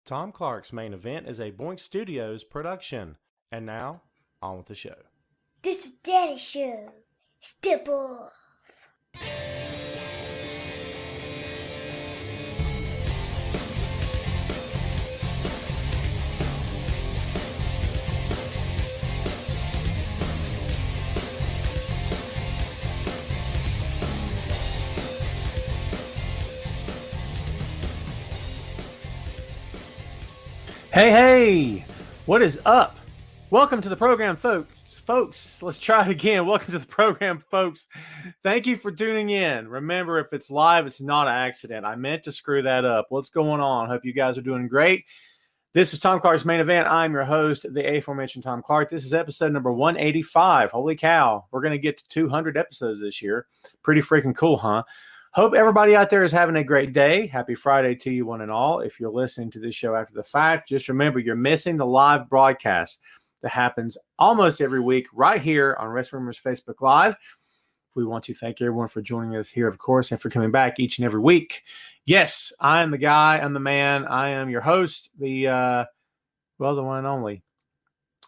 Tom Clark's Main Event is a Boink Studios production. And now, on with the show. This is Daddy's show. Step off. Hey, what is up? Welcome to the program, folks. Let's try it again. Welcome to the program, folks. Thank you for tuning in. Remember, if it's live, it's not an accident. I meant to screw that up. What's going on? Hope you guys are doing great. This is Tom Clark's Main Event. I'm your host, the aforementioned Tom Clark. This is episode number 185. Holy cow. We're going to get to 200 episodes this year. Pretty freaking cool, huh? Hope everybody out there is having a great day. Happy Friday to you, one and all. If you're listening to this show after the fact, just remember you're missing the live broadcast that happens almost every week right here on Wrestling Rumors Facebook Live. We want to thank everyone for joining us here, of course, and for coming back each and every week. Yes, I am the guy. I'm the man. I am your host, the one and only.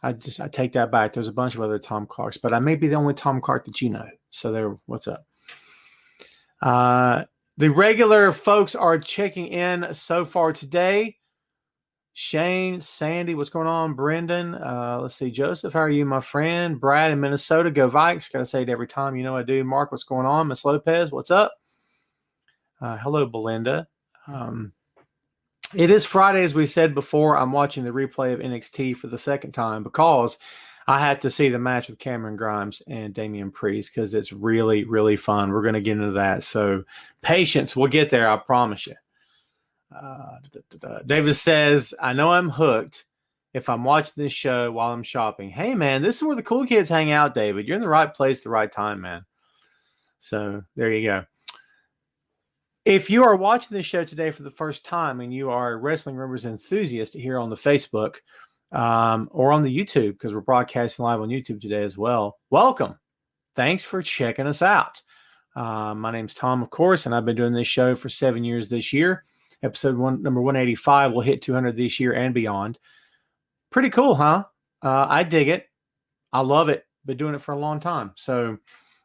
I take that back. There's a bunch of other Tom Clarks, but I may be the only Tom Clark that you know. So there, what's up? The regular folks are checking in so far today. Shane, Sandy, what's going on? Brendan, let's see. Joseph, how are you, my friend? Brad in Minnesota, go Vikes. Got to say it every time. You know I do. Mark, what's going on? Miss Lopez, what's up? Hello, Belinda. It is Friday, as we said before. I'm watching the replay of NXT for the second time because I had to see the match with Cameron Grimes and Damian Priest because it's really, really fun. We're going to get into that. So patience. We'll get there. I promise you. David says, I know I'm hooked if I'm watching this show while I'm shopping. Hey, man, this is where the cool kids hang out, David. You're in the right place at the right time, man. So there you go. If you are watching this show today for the first time and you are a Wrestling Rumors enthusiast here on the Facebook, or on the YouTube, because we're broadcasting live on YouTube today as well. Welcome. Thanks for checking us out. My name's Tom, of course, and I've been doing this show for 7 years this year. Number 185 will hit 200 this year and beyond. Pretty cool, huh? I dig it. I love it. Been doing it for a long time. So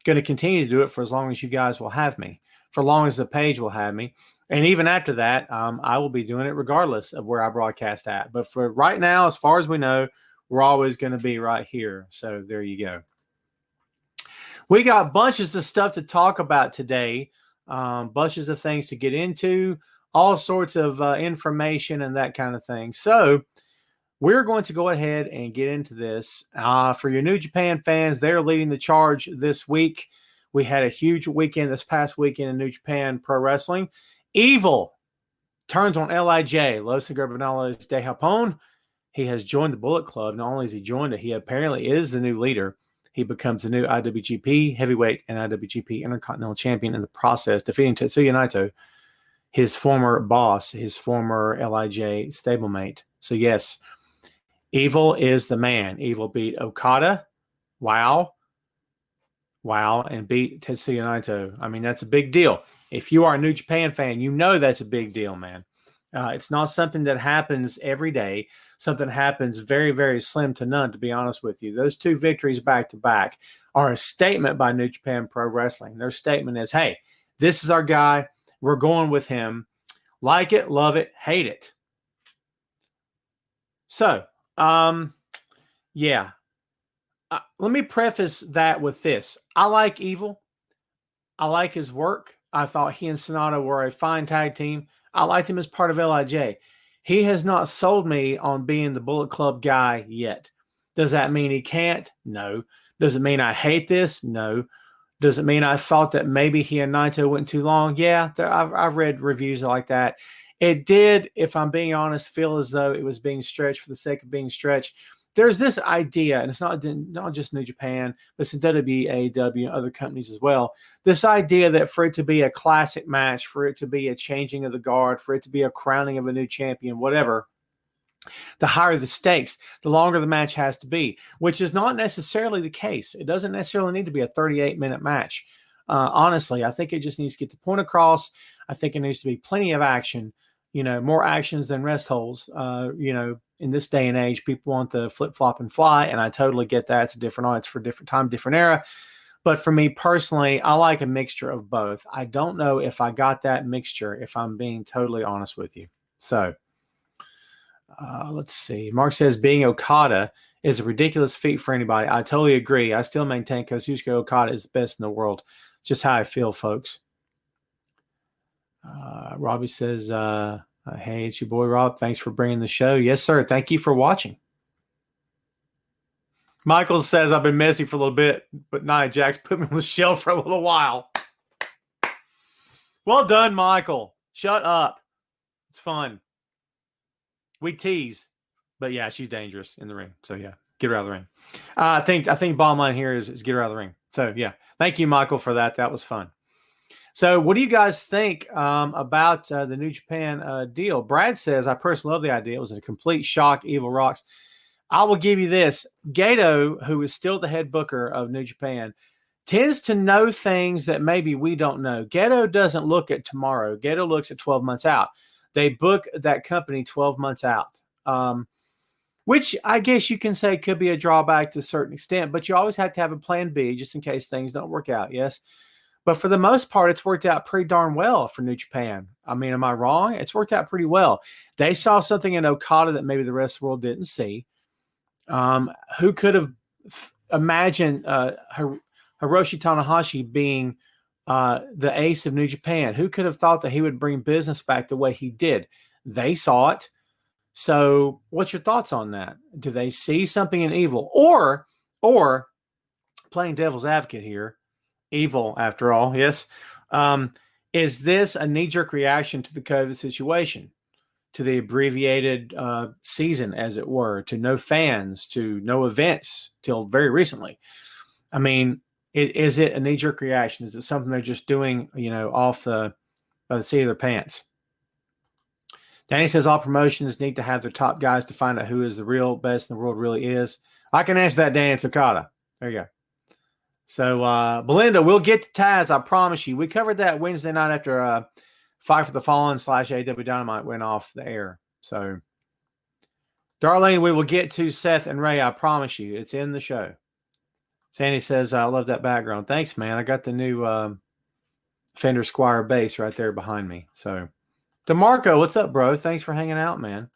going to continue to do it for as long as you guys will have me, for as long as the page will have me. And even after that, I will be doing it regardless of where I broadcast at. But for right now, as far as we know, we're always going to be right here. So there you go. We got bunches of stuff to talk about today, bunches of things to get into, all sorts of information and that kind of thing. So we're going to go ahead and get into this. For your New Japan fans, they're leading the charge this week. We had a huge weekend this past weekend in New Japan Pro Wrestling. Evil turns on LIJ, Los Ingobernables de Japón. He has joined the Bullet Club. Not only has he joined it, he apparently is the new leader. He becomes the new IWGP Heavyweight and IWGP Intercontinental Champion in the process, defeating Tetsuya Naito, his former boss, his former LIJ stablemate. So yes, Evil is the man. Evil beat Okada. Wow, and beat Tetsuya Naito. I mean, that's a big deal. If you are a New Japan fan, you know that's a big deal, man. It's not something that happens every day. Something happens very, very slim to none, to be honest with you. Those two victories back-to-back are a statement by New Japan Pro Wrestling. Their statement is, hey, this is our guy. We're going with him. Like it, love it, hate it. So, yeah. Let me preface that with this. I like Evil. I like his work. I thought he and Sonata were a fine tag team. I liked him as part of LIJ. He has not sold me on being the Bullet Club guy yet. Does that mean he can't? No. Does it mean I hate this? No. Does it mean I thought that maybe he and Naito went too long? Yeah, I've read reviews like that. It did, if I'm being honest, feel as though it was being stretched for the sake of being stretched. There's this idea, and it's not just New Japan, but it's in WWE, AEW, and other companies as well. This idea that for it to be a classic match, for it to be a changing of the guard, for it to be a crowning of a new champion, whatever, the higher the stakes, the longer the match has to be, which is not necessarily the case. It doesn't necessarily need to be a 38-minute match. Honestly, I think it just needs to get the point across. I think it needs to be plenty of action. more actions than rest holds. In this day and age, people want the flip flop and fly, and I totally get that. It's a different audience for different time, different era. But for me personally, I like a mixture of both. I don't know if I got that mixture, if I'm being totally honest with you. So let's see. Mark says being Okada is a ridiculous feat for anybody. I totally agree. I still maintain Kazuchika Okada is the best in the world. Just how I feel, folks. Robbie says, hey, it's your boy Rob. Thanks for bringing the show. Yes, sir. Thank you for watching. Michael says, I've been messy for a little bit, but Nia Jax put me on the shelf for a little while. Well done, Michael. Shut up. It's fun. We tease. But yeah, she's dangerous in the ring. So yeah, get her out of the ring. I think bottom line here is get her out of the ring. So yeah, thank you, Michael, for that. That was fun. So what do you guys think about the New Japan deal? Brad says, I personally love the idea. It was a complete shock. Evil rocks. I will give you this. Gato, who is still the head booker of New Japan, tends to know things that maybe we don't know. Gato doesn't look at tomorrow. Gato looks at 12 months out. They book that company 12 months out, which I guess you can say could be a drawback to a certain extent, but you always have to have a plan B just in case things don't work out, yes? But for the most part, it's worked out pretty darn well for New Japan. I mean, am I wrong? It's worked out pretty well. They saw something in Okada that maybe the rest of the world didn't see. Who could have imagined Hiroshi Tanahashi being the ace of New Japan? Who could have thought that he would bring business back the way he did? They saw it. So what's your thoughts on that? Do they see something in evil? Or playing devil's advocate here, evil after all, yes. Is this a knee-jerk reaction to the COVID situation? To the abbreviated season, as it were, to no fans, to no events till very recently. I mean, is it a knee-jerk reaction? Is it something they're just doing, off by the seat of their pants? Danny says all promotions need to have their top guys to find out who is the real best in the world really is. I can answer that, Danny. It's Okada. There you go. So, Belinda, we'll get to Taz, I promise you. We covered that Wednesday night after Fight for the Fallen / AW Dynamite went off the air. So, Darlene, we will get to Seth and Ray. I promise you. It's in the show. Sandy says, I love that background. Thanks, man. I got the new Fender Squire bass right there behind me. So, DeMarco, what's up, bro? Thanks for hanging out, man.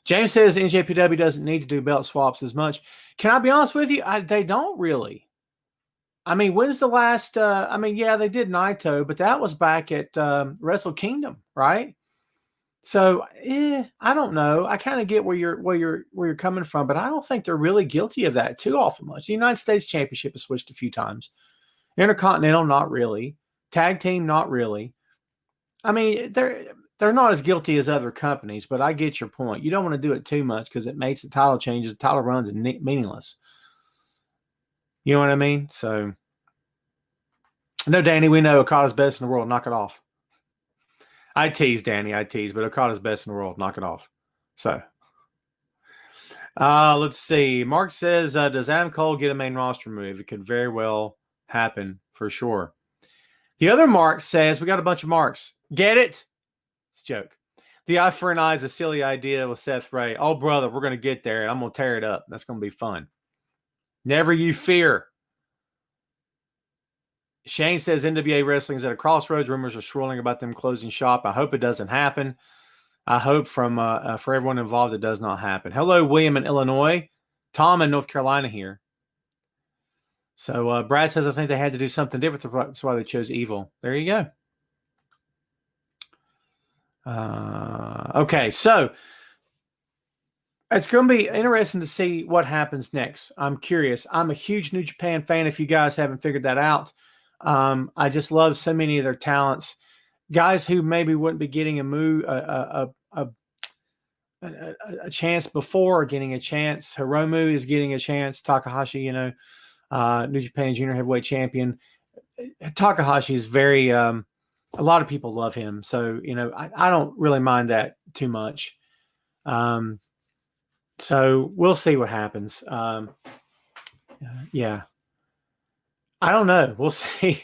James says NJPW doesn't need to do belt swaps as much. Can I be honest with you? They don't really. I mean, when's the last? Yeah, they did Naito, but that was back at Wrestle Kingdom, right? So, I don't know. I kind of get where you're coming from, but I don't think they're really guilty of that too awful much. The United States Championship has switched a few times. Intercontinental, not really. Tag team, not really. I mean, they're not as guilty as other companies, but I get your point. You don't want to do it too much because it makes the title changes, the title runs meaningless. You know what I mean? So, no, Danny, we know Okada's best in the world. Knock it off. I tease, Danny. But Okada's best in the world. Knock it off. So, let's see. Mark says, does Adam Cole get a main roster move? It could very well happen for sure. The other Mark says, we got a bunch of Marks. Get it? It's a joke. The eye for an eye is a silly idea with Seth Ray. Oh, brother, we're going to get there, and I'm going to tear it up. That's going to be fun. Never you fear. Shane says NWA Wrestling is at a crossroads. Rumors are swirling about them closing shop. I hope it doesn't happen. I hope for everyone involved it does not happen. Hello, William in Illinois. Tom in North Carolina here. So Brad says, I think they had to do something different. That's why they chose evil. There you go. Okay, so it's going to be interesting to see what happens next. I'm curious. I'm a huge New Japan fan if you guys haven't figured that out. I just love so many of their talents. Guys who maybe wouldn't be getting a chance before are getting a chance. Hiromu is getting a chance. Takahashi, New Japan Junior Heavyweight Champion. Takahashi is very, a lot of people love him. So, I don't really mind that too much. So we'll see what happens. Yeah. I don't know. We'll see.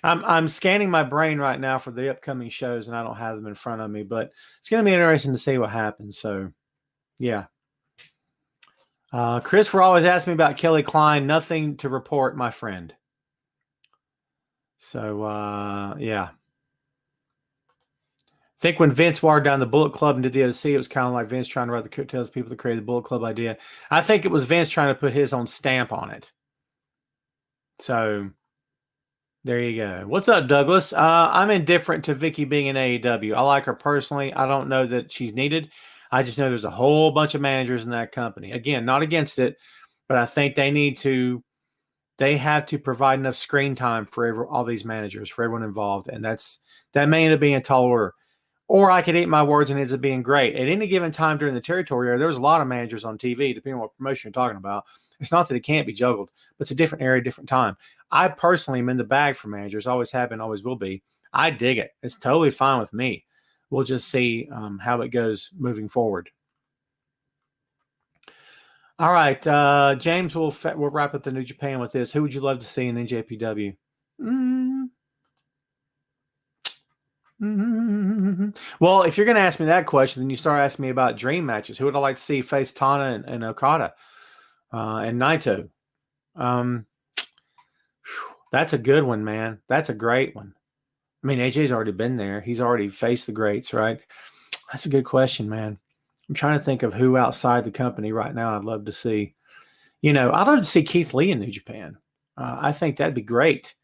I'm scanning my brain right now for the upcoming shows, and I don't have them in front of me, but it's going to be interesting to see what happens. So, yeah. Christopher always asks me about Kelly Klein. Nothing to report, my friend. So, yeah. I think when Vince watered down the Bullet Club and did the OC, it was kind of like Vince trying to ride the coattails of people that created the Bullet Club idea. I think it was Vince trying to put his own stamp on it. So there you go. What's up, Douglas? I'm indifferent to Vicky being in AEW. I like her personally. I don't know that she's needed. I just know there's a whole bunch of managers in that company. Again, not against it, but I think they have to provide enough screen time for all these managers, for everyone involved. And that may end up being a tall order. Or I could eat my words and it ends up being great. At any given time during the territory area, there's a lot of managers on TV, depending on what promotion you're talking about. It's not that it can't be juggled, but it's a different area, different time. I personally am in the bag for managers, always have been, always will be. I dig it. It's totally fine with me. We'll just see how it goes moving forward. All right, James, we'll wrap up the New Japan with this. Who would you love to see in NJPW? Well, if you're going to ask me that question, then you start asking me about dream matches. Who would I like to see face Tana and Okada and Naito? That's a good one, man. That's a great one. I mean, AJ's already been there. He's already faced the greats, right? That's a good question, man. I'm trying to think of who outside the company right now I'd love to see. I'd love to see Keith Lee in New Japan. I think that'd be great.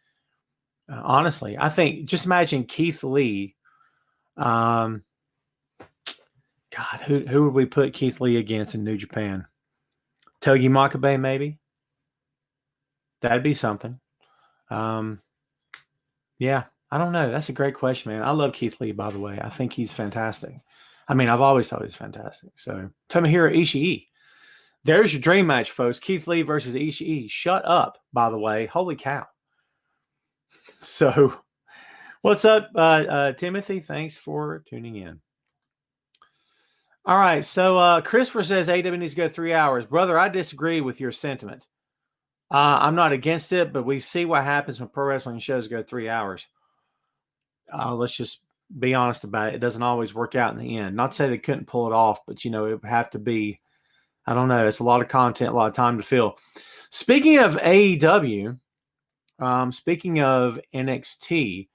Honestly, I think just imagine Keith Lee. God, who would we put Keith Lee against in New Japan? Togi Makabe, maybe? That'd be something. Yeah, I don't know. That's a great question, man. I love Keith Lee, by the way. I think he's fantastic. I mean, I've always thought he's fantastic. So, Tomohiro Ishii. There's your dream match, folks. Keith Lee versus Ishii. Shut up, by the way. Holy cow. So, what's up, Timothy? Thanks for tuning in. All right. So, Christopher says AW needs to go 3 hours. Brother, I disagree with your sentiment. I'm not against it, but we see what happens when pro wrestling shows go 3 hours. Let's just be honest about it. It doesn't always work out in the end. Not to say they couldn't pull it off, but, it would have to be, I don't know. It's a lot of content, a lot of time to fill. Speaking of AEW, speaking of NXT,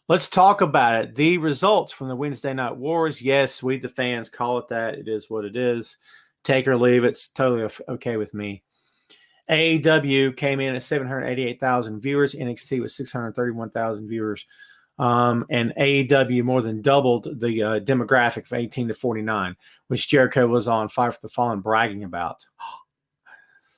let's talk about it. The results from the Wednesday Night Wars. Yes, we the fans call it that. It is what it is. Take or leave. It's totally okay with me. AEW came in at 788,000 viewers. NXT was 631,000 viewers. And AEW more than doubled the demographic from 18 to 49, which Jericho was on Fight for the Fallen bragging about.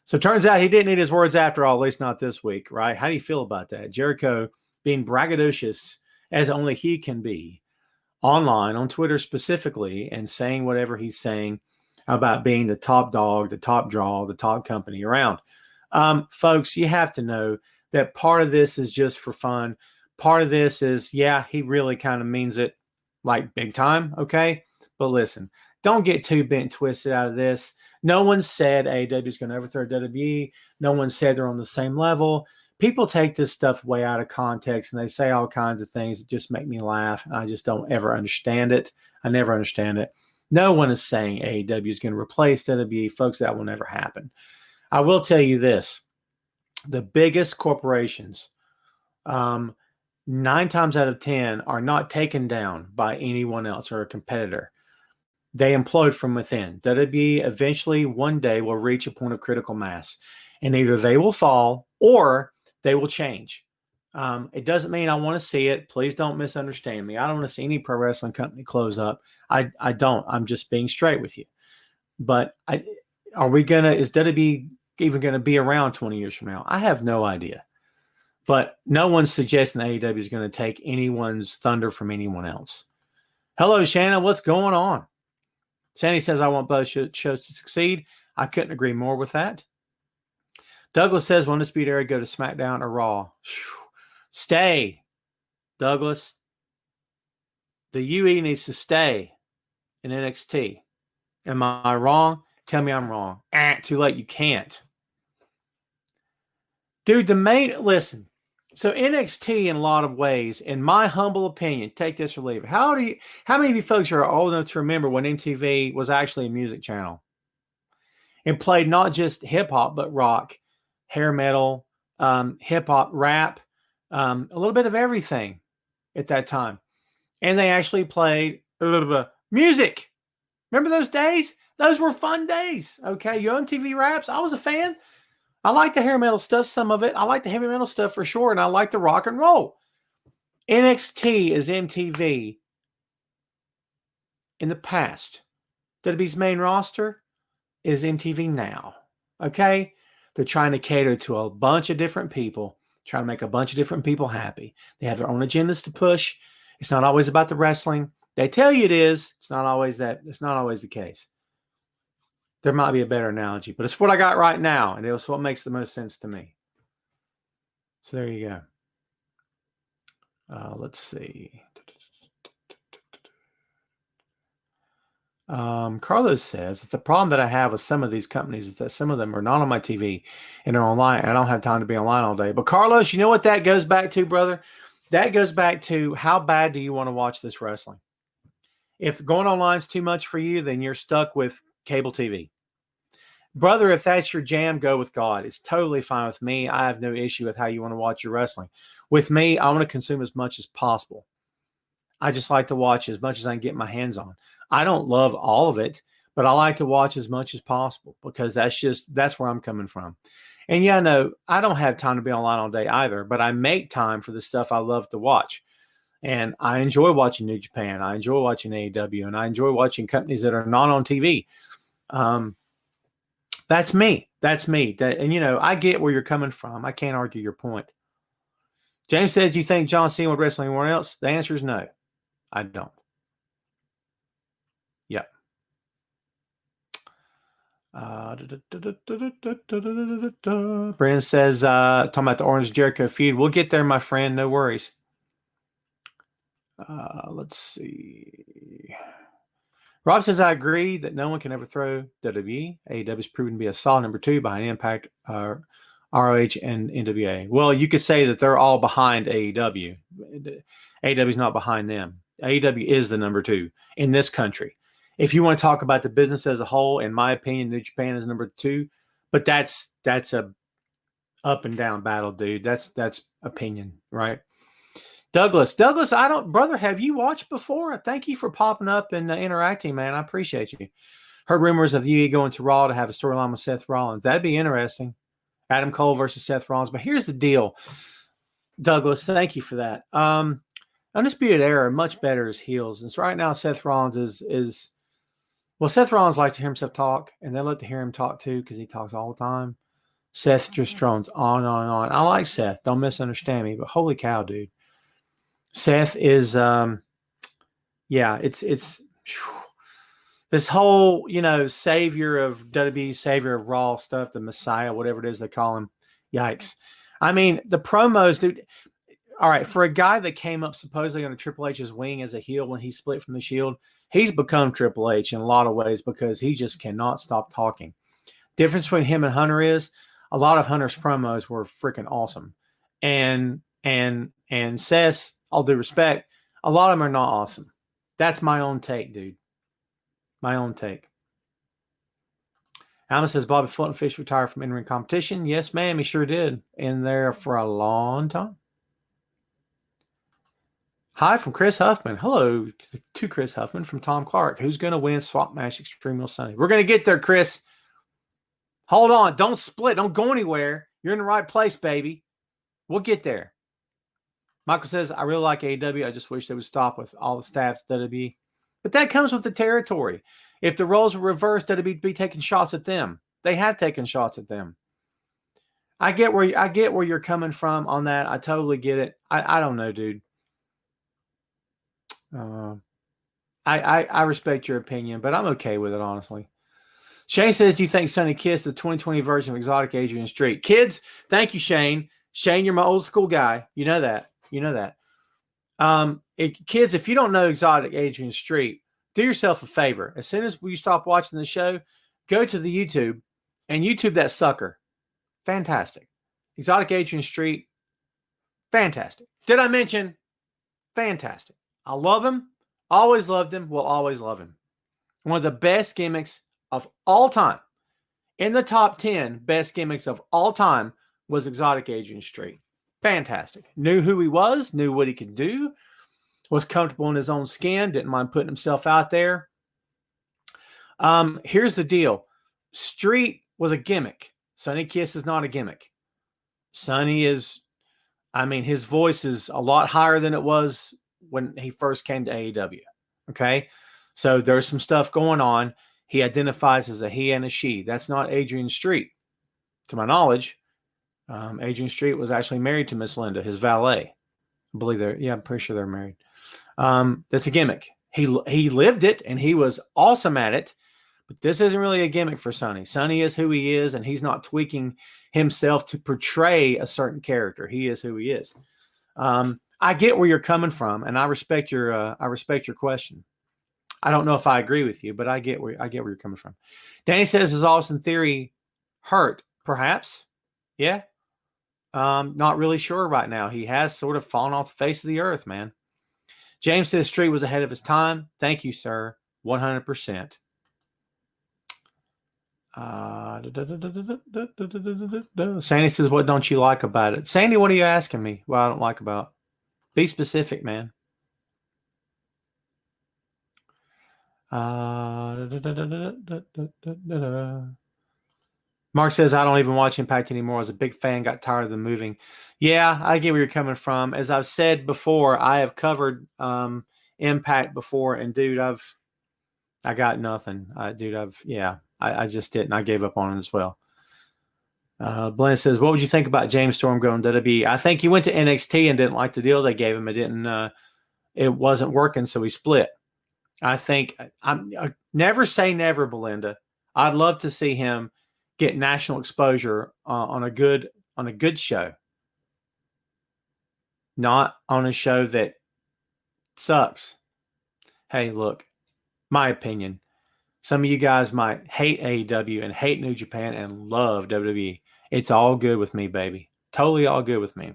So it turns out he didn't eat his words after all, at least not this week, right? How do you feel about that? Jericho being braggadocious as only he can be online, on Twitter specifically, and saying whatever he's saying about being the top dog, the top draw, the top company around. Folks, you have to know that part of this is just for fun. Part of this is, yeah, he really kind of means it like big time, okay? But listen, don't get too bent twisted out of this. No one said AEW is going to overthrow WWE. No one said they're on the same level. People take this stuff way out of context, and they say all kinds of things that just make me laugh. And I just don't ever understand it. I never understand it. No one is saying AEW is going to replace WWE. Folks, that will never happen. I will tell you this. The biggest corporations, 9 times out of 10, are not taken down by anyone else or a competitor. They implode from within. WWE eventually one day will reach a point of critical mass, and either they will fall or they will change. It doesn't mean I want to see it. Please don't misunderstand me. I don't want to see any pro wrestling company close up. I don't. I'm just being straight with you. But is WWE even going to be around 20 years from now? I have no idea. But no one's suggesting AEW is going to take anyone's thunder from anyone else. Hello, Shannon. What's going on? Sandy says, I want both shows to succeed. I couldn't agree more with that. Douglas says, will Undisputed Era go to SmackDown or Raw? Stay, Douglas. The UE needs to stay in NXT. Am I wrong? Tell me I'm wrong. Too late. You can't. Dude, listen, So NXT, in a lot of ways, in my humble opinion, take this or leave it. How many of you folks are old enough to remember when MTV was actually a music channel and played not just hip hop but rock, hair metal, hip hop, rap, a little bit of everything at that time, and they actually played a little bit of music. Remember those days? Those were fun days. Okay, Yo MTV Raps. I was a fan. I like the hair metal stuff, some of it. I like the heavy metal stuff for sure, and I like the rock and roll. NXT is MTV in the past. WWE's main roster is MTV now. Okay? They're trying to cater to a bunch of different people, trying to make a bunch of different people happy. They have their own agendas to push. It's not always about the wrestling. They tell you it is. It's not always that. It's not always the case. There might be a better analogy, but it's what I got right now, and it's what makes the most sense to me. So there you go. Let's see. Carlos says that the problem that I have with some of these companies is that some of them are not on my TV and are online, and I don't have time to be online all day. But Carlos, you know what that goes back to, brother? That goes back to how bad do you want to watch this wrestling? If going online is too much for you, then you're stuck with cable TV. Brother, if that's your jam, go with God. It's totally fine with me. I have no issue with how you want to watch your wrestling. With me, I want to consume as much as possible. I just like to watch as much as I can get my hands on. I don't love all of it, but I like to watch as much as possible because that's where I'm coming from. And yeah, no, I don't have time to be online all day either, but I make time for the stuff I love to watch. And I enjoy watching New Japan. I enjoy watching AEW, and I enjoy watching companies that are not on TV. That's me. And, I get where you're coming from. I can't argue your point. James says, do you think John Cena would wrestle anyone else? The answer is no. I don't. Yep. Brandon says, talking about the Orange Jericho feud. We'll get there, my friend. No worries. Let's see. Rob says, I agree that no one can ever throw WWE. AEW is proven to be a solid number 2 behind Impact, ROH, and NWA. Well, you could say that they're all behind AEW. AEW is not behind them. AEW is the number 2 in this country. If you want to talk about the business as a whole, in my opinion, New Japan is number 2. But that's a up and down battle, dude. That's opinion, right? Douglas, brother, have you watched before? Thank you for popping up and interacting, man. I appreciate you. Heard rumors of you going to Raw to have a storyline with Seth Rollins. That'd be interesting. Adam Cole versus Seth Rollins. But here's the deal, Douglas. Thank you for that. Undisputed Era much better as heels. And so right now, Seth Rollins is Seth Rollins likes to hear himself talk, and they like to hear him talk too because he talks all the time. Seth just drones on and on and on. I like Seth. Don't misunderstand me, but holy cow, dude. Seth is, it's this whole, savior of WWE, savior of Raw stuff, the Messiah, whatever it is they call him. Yikes. I mean, the promos, dude. All right, for a guy that came up supposedly under Triple H's wing as a heel when he split from the Shield, he's become Triple H in a lot of ways because he just cannot stop talking. Difference between him and Hunter is a lot of Hunter's promos were freaking awesome. And Seth's, all due respect, a lot of them are not awesome. That's my own take, dude. My own take. Alma says Bobby Fulton Fish retired from in-ring competition. Yes, ma'am, he sure did. In there for a long time. Hi from Chris Huffman. Hello to Chris Huffman from Tom Clark. Who's going to win Swap Match Extreme Rules Sunday? We're going to get there, Chris. Hold on. Don't split. Don't go anywhere. You're in the right place, baby. We'll get there. Michael says, I really like AEW. I just wish they would stop with all the stabs at WWE. But that comes with the territory. If the roles were reversed, WWE would be taking shots at them. They have taken shots at them. I get where you're coming from on that. I totally get it. I don't know, dude. I respect your opinion, but I'm okay with it, honestly. Shane says, do you think Sonny Kiss, the 2020 version of Exotic Adrian Street? Kids, thank you, Shane. Shane, you're my old school guy. You know that. Kids, if you don't know Exotic Adrian Street, do yourself a favor. As soon as you stop watching the show, go to the YouTube and YouTube that sucker. Fantastic. Exotic Adrian Street. Fantastic. Did I mention? Fantastic. I love him. Always loved him. Will always love him. One of the best gimmicks of all time. In the top 10 best gimmicks of all time was Exotic Adrian Street. Fantastic. Knew who he was, knew what he could do, was comfortable in his own skin, didn't mind putting himself out there. Here's the deal. Street was a gimmick. Sonny Kiss is not a gimmick. Sonny is, his voice is a lot higher than it was when he first came to AEW. Okay? So there's some stuff going on. He identifies as a he and a she. That's not Adrian Street. To my knowledge, Adrian Street was actually married to Miss Linda, his valet. I believe I'm pretty sure they're married. That's a gimmick. He lived it, and he was awesome at it. But this isn't really a gimmick for Sonny. Sonny is who he is, and he's not tweaking himself to portray a certain character. He is who he is. I get where you're coming from, and I respect your question. I don't know if I agree with you, but I get where you're coming from. Danny says, "Is Austin Theory hurt? Perhaps, yeah. Not really sure right now. He has sort of fallen off the face of the earth, man." James says Street was ahead of his time. Thank you, sir. 100%. Sandy says, "What don't you like about it?" Sandy, what are you asking me? What I don't like about? Be specific, man. Mark says, "I don't even watch Impact anymore. I was a big fan, got tired of the moving." Yeah, I get where you're coming from. As I've said before, I have covered Impact before, and dude, I got nothing. I just didn't. I gave up on it as well. Glenn says, "What would you think about James Storm going to WWE?" I think he went to NXT and didn't like the deal they gave him. It wasn't working, so he split. I think I never say never, Belinda. I'd love to see him get national exposure on a good show, not on a show that sucks. Hey, look, my opinion. Some of you guys might hate AEW and hate New Japan and love WWE. It's all good with me, baby. Totally all good with me.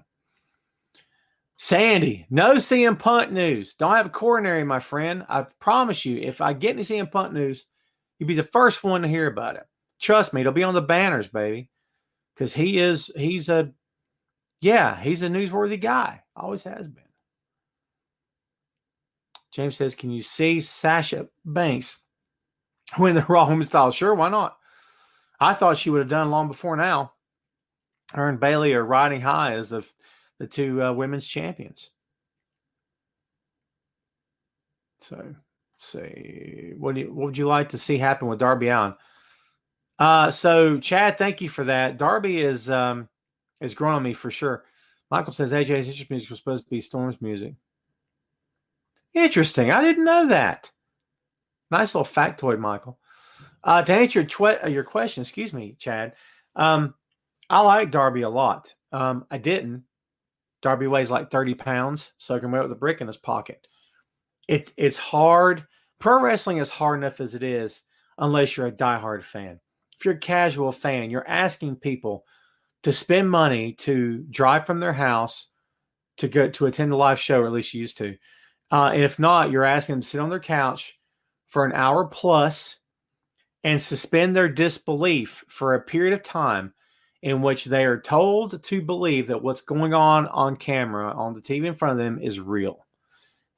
Sandy, no CM Punk news. Don't have a coronary, my friend. I promise you, if I get any CM Punk news, you'll be the first one to hear about it. Trust me, it'll be on the banners, baby. Because he's a newsworthy guy. Always has been. James says, "Can you see Sasha Banks win the Raw Women's title?" Sure, why not? I thought she would have done long before now. Her and Bayley are riding high as the two women's champions. So, let's see. What would you like to see happen with Darby Allin? So Chad, thank you for that. Darby is growing on me for sure. Michael says AJ's interest music was supposed to be Storm's music. Interesting. I didn't know that. Nice little factoid, Michael. To answer your question, excuse me, Chad. I like Darby a lot. I didn't. Darby weighs like 30 pounds, so he can wear it with a brick in his pocket. It's hard. Pro wrestling is hard enough as it is, unless you're a diehard fan. If you're a casual fan, you're asking people to spend money to drive from their house to go to attend the live show, or at least you used to. And if not, you're asking them to sit on their couch for an hour plus and suspend their disbelief for a period of time in which they are told to believe that what's going on camera, on the TV in front of them, is real.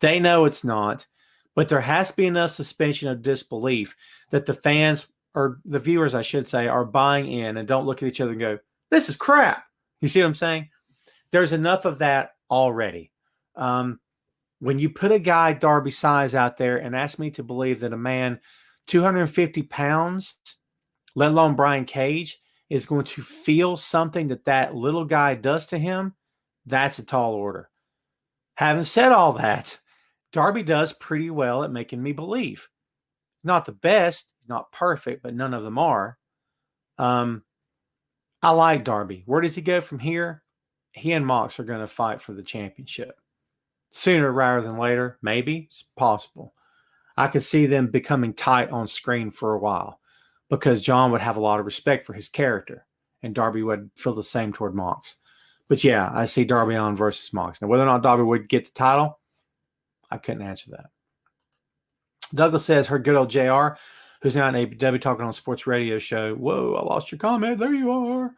They know it's not, but there has to be enough suspension of disbelief that the fans, or the viewers, I should say, are buying in and don't look at each other and go, "This is crap." You see what I'm saying? There's enough of that already. When you put a guy Darby size out there and ask me to believe that a man 250 pounds, let alone Brian Cage, is going to feel something that little guy does to him, that's a tall order. Having said all that, Darby does pretty well at making me believe. Not the best, not perfect, but none of them are. I like Darby. Where does he go from here? He and Mox are going to fight for the championship. Sooner rather than later, maybe. It's possible. I could see them becoming tight on screen for a while, because John would have a lot of respect for his character, and Darby would feel the same toward Mox. But yeah, I see Darby Allin versus Mox. Now, whether or not Darby would get the title, I couldn't answer that. Douglas says, her good old JR, who's now in AEW talking on a sports radio show. Whoa, I lost your comment. There you are.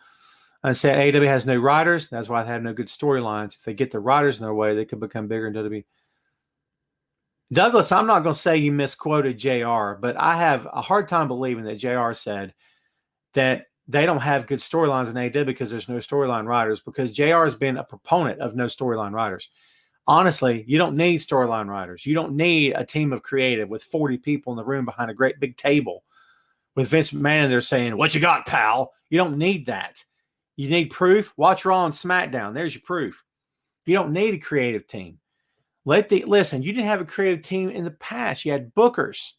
I said AEW has no writers. That's why they have no good storylines. If they get the writers in their way, they could become bigger in WWE. Douglas, I'm not going to say you misquoted JR, but I have a hard time believing that JR said that they don't have good storylines in AEW because there's no storyline writers, because JR has been a proponent of no storyline writers. Honestly, you don't need storyline writers. You don't need a team of creative with 40 people in the room behind a great big table with Vince McMahon there saying, what you got, pal? You don't need that. You need proof. Watch Raw and SmackDown. There's your proof. You don't need a creative team. Listen, you didn't have a creative team in the past. You had bookers.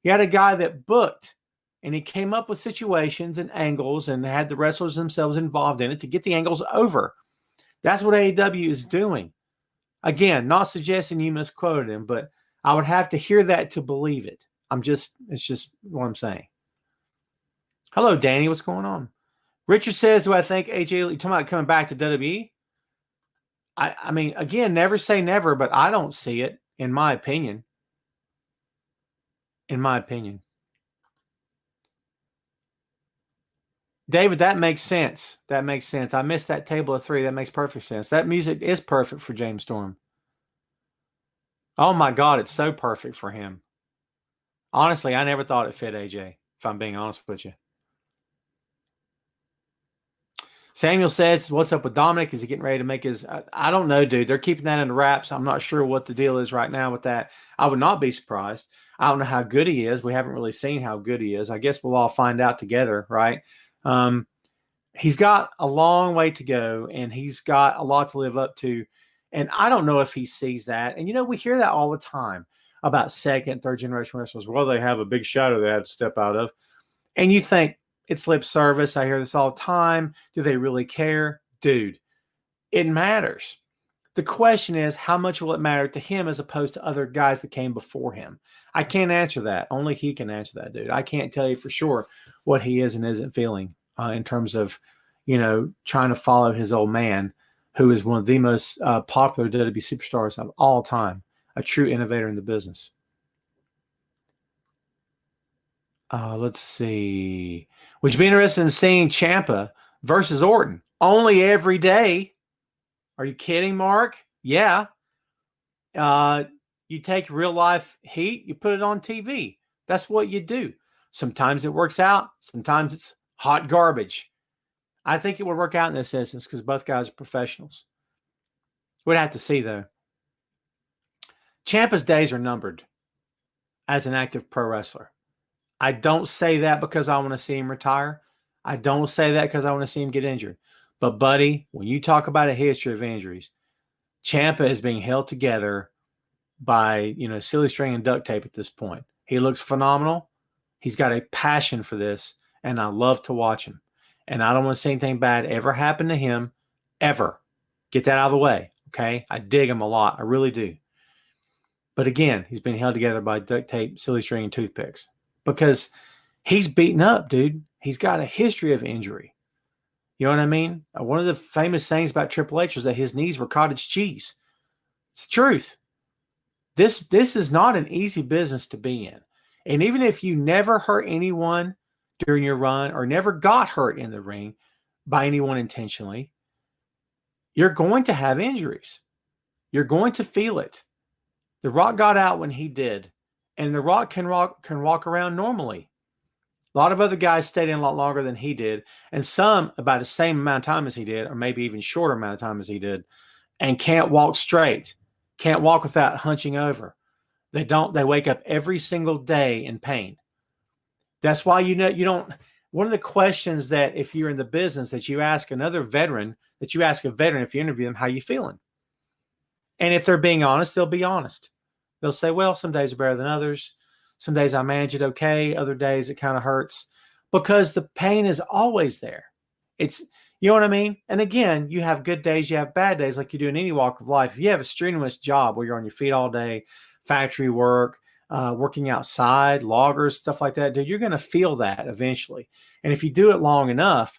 You had a guy that booked, and he came up with situations and angles and had the wrestlers themselves involved in it to get the angles over. That's what AEW is doing. Again, not suggesting you misquoted him, but I would have to hear that to believe it. It's just what I'm saying. Hello, Danny. What's going on? Richard says, do I think AJ, you're talking about coming back to WWE? I mean, again, never say never, but I don't see it, in my opinion. In my opinion. David, that makes sense. That makes sense. I missed that table of three. That makes perfect sense. That music is perfect for James Storm. Oh, my God, it's so perfect for him. Honestly, I never thought it fit AJ, if I'm being honest with you. Samuel says, what's up with Dominic? Is he getting ready to make his... I don't know, dude. They're keeping that under wraps. I'm not sure what the deal is right now with that. I would not be surprised. I don't know how good he is. We haven't really seen how good he is. I guess we'll all find out together, right? He's got a long way to go, and he's got a lot to live up to. And I don't know if he sees that. And, we hear that all the time about second, third generation wrestlers. Well, they have a big shadow they have to step out of. And you think, it's lip service. I hear this all the time. Do they really care? Dude, it matters. The question is, how much will it matter to him as opposed to other guys that came before him? I can't answer that. Only he can answer that, dude. I can't tell you for sure what he is and isn't feeling in terms of, trying to follow his old man, who is one of the most popular WWE superstars of all time, a true innovator in the business. Let's see. Would you be interested in seeing Ciampa versus Orton only every day? Are you kidding, Mark? Yeah. You take real life heat, you put it on TV. That's what you do. Sometimes it works out. Sometimes it's hot garbage. I think it would work out in this instance because both guys are professionals. We'd have to see, though. Ciampa's days are numbered as an active pro wrestler. I don't say that because I want to see him retire. I don't say that because I want to see him get injured. But, buddy, when you talk about a history of injuries, Ciampa is being held together by, silly string and duct tape at this point. He looks phenomenal. He's got a passion for this, and I love to watch him. And I don't want to see anything bad ever happen to him, ever. Get that out of the way, okay? I dig him a lot. I really do. But, again, he's being held together by duct tape, silly string, and toothpicks. Because he's beaten up, dude. He's got a history of injury. You know what I mean? One of the famous sayings about Triple H was that his knees were cottage cheese. It's the truth. This is not an easy business to be in. And even if you never hurt anyone during your run or never got hurt in the ring by anyone intentionally, you're going to have injuries. You're going to feel it. The Rock got out when he did. And The Rock can walk around normally. A lot of other guys stayed in a lot longer than he did, and some about the same amount of time as he did, or maybe even shorter amount of time as he did, and can't walk straight, can't walk without hunching over. They wake up every single day in pain. That's why you don't. One of the questions that if you're in the business that you ask another veteran, if you interview them, how you feeling? And if they're being honest, they'll be honest. They'll say, well, some days are better than others. Some days I manage it okay. Other days it kind of hurts because the pain is always there. You know what I mean? And again, you have good days, you have bad days like you do in any walk of life. If you have a strenuous job where you're on your feet all day, factory work, working outside, loggers, stuff like that, dude, you're going to feel that eventually. And if you do it long enough,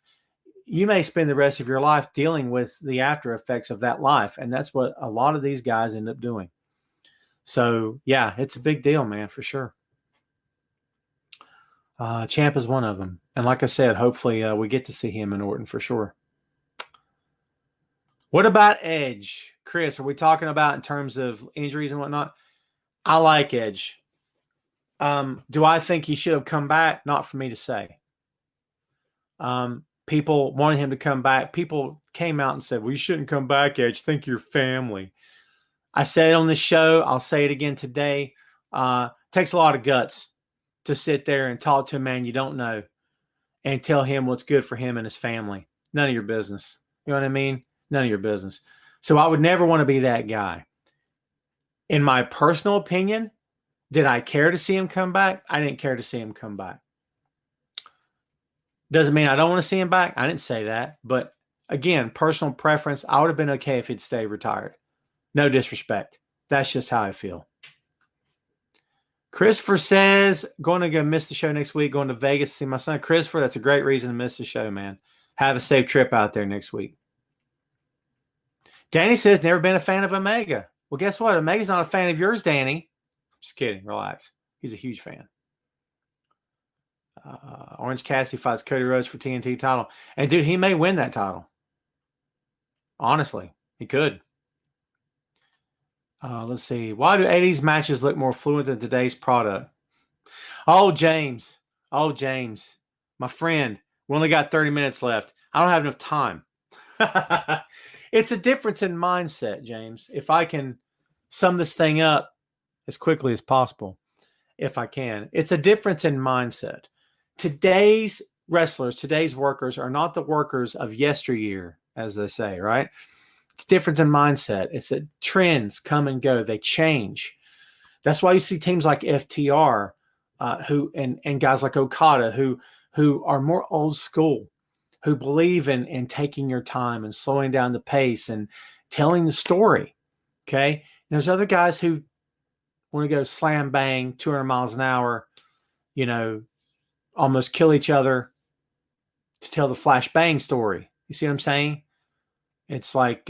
you may spend the rest of your life dealing with the after effects of that life. And that's what a lot of these guys end up doing. So, yeah, it's a big deal, man, for sure. Champ is one of them. And like I said, hopefully we get to see him in Orton for sure. What about Edge? Chris, are we talking about in terms of injuries and whatnot? I like Edge. Do I think he should have come back? Not for me to say. People wanted him to come back. People came out and said, well, you shouldn't come back, Edge. Think you're family. I said it on this show. I'll say it again today. Takes a lot of guts to sit there and talk to a man you don't know and tell him what's good for him and his family. None of your business. You know what I mean? None of your business. So I would never want to be that guy. In my personal opinion, did I care to see him come back? I didn't care to see him come back. Doesn't mean I don't want to see him back. I didn't say that. But again, personal preference, I would have been okay if he'd stay retired. No disrespect. That's just how I feel. Christopher says, going to go miss the show next week, going to Vegas to see my son. Christopher, that's a great reason to miss the show, man. Have a safe trip out there next week. Danny says, never been a fan of Omega. Well, guess what? Omega's not a fan of yours, Danny. Just kidding. Relax. He's a huge fan. Orange Cassidy fights Cody Rhodes for TNT title. And, dude, he may win that title. Honestly, he could. Let's see. Why do 80s matches look more fluent than today's product? Oh, James. My friend, we only got 30 minutes left. I don't have enough time. It's a difference in mindset, James. If I can sum this thing up as quickly as possible, if I can. It's a difference in mindset. Today's wrestlers, today's workers are not the workers of yesteryear, as they say, right? It's a difference in mindset. It's that trends come and go. They change. That's why you see teams like FTR and guys like Okada who are more old school, who believe in taking your time and slowing down the pace and telling the story, okay? And there's other guys who want to go slam bang 200 miles an hour, almost kill each other to tell the flash bang story. You see what I'm saying? It's like,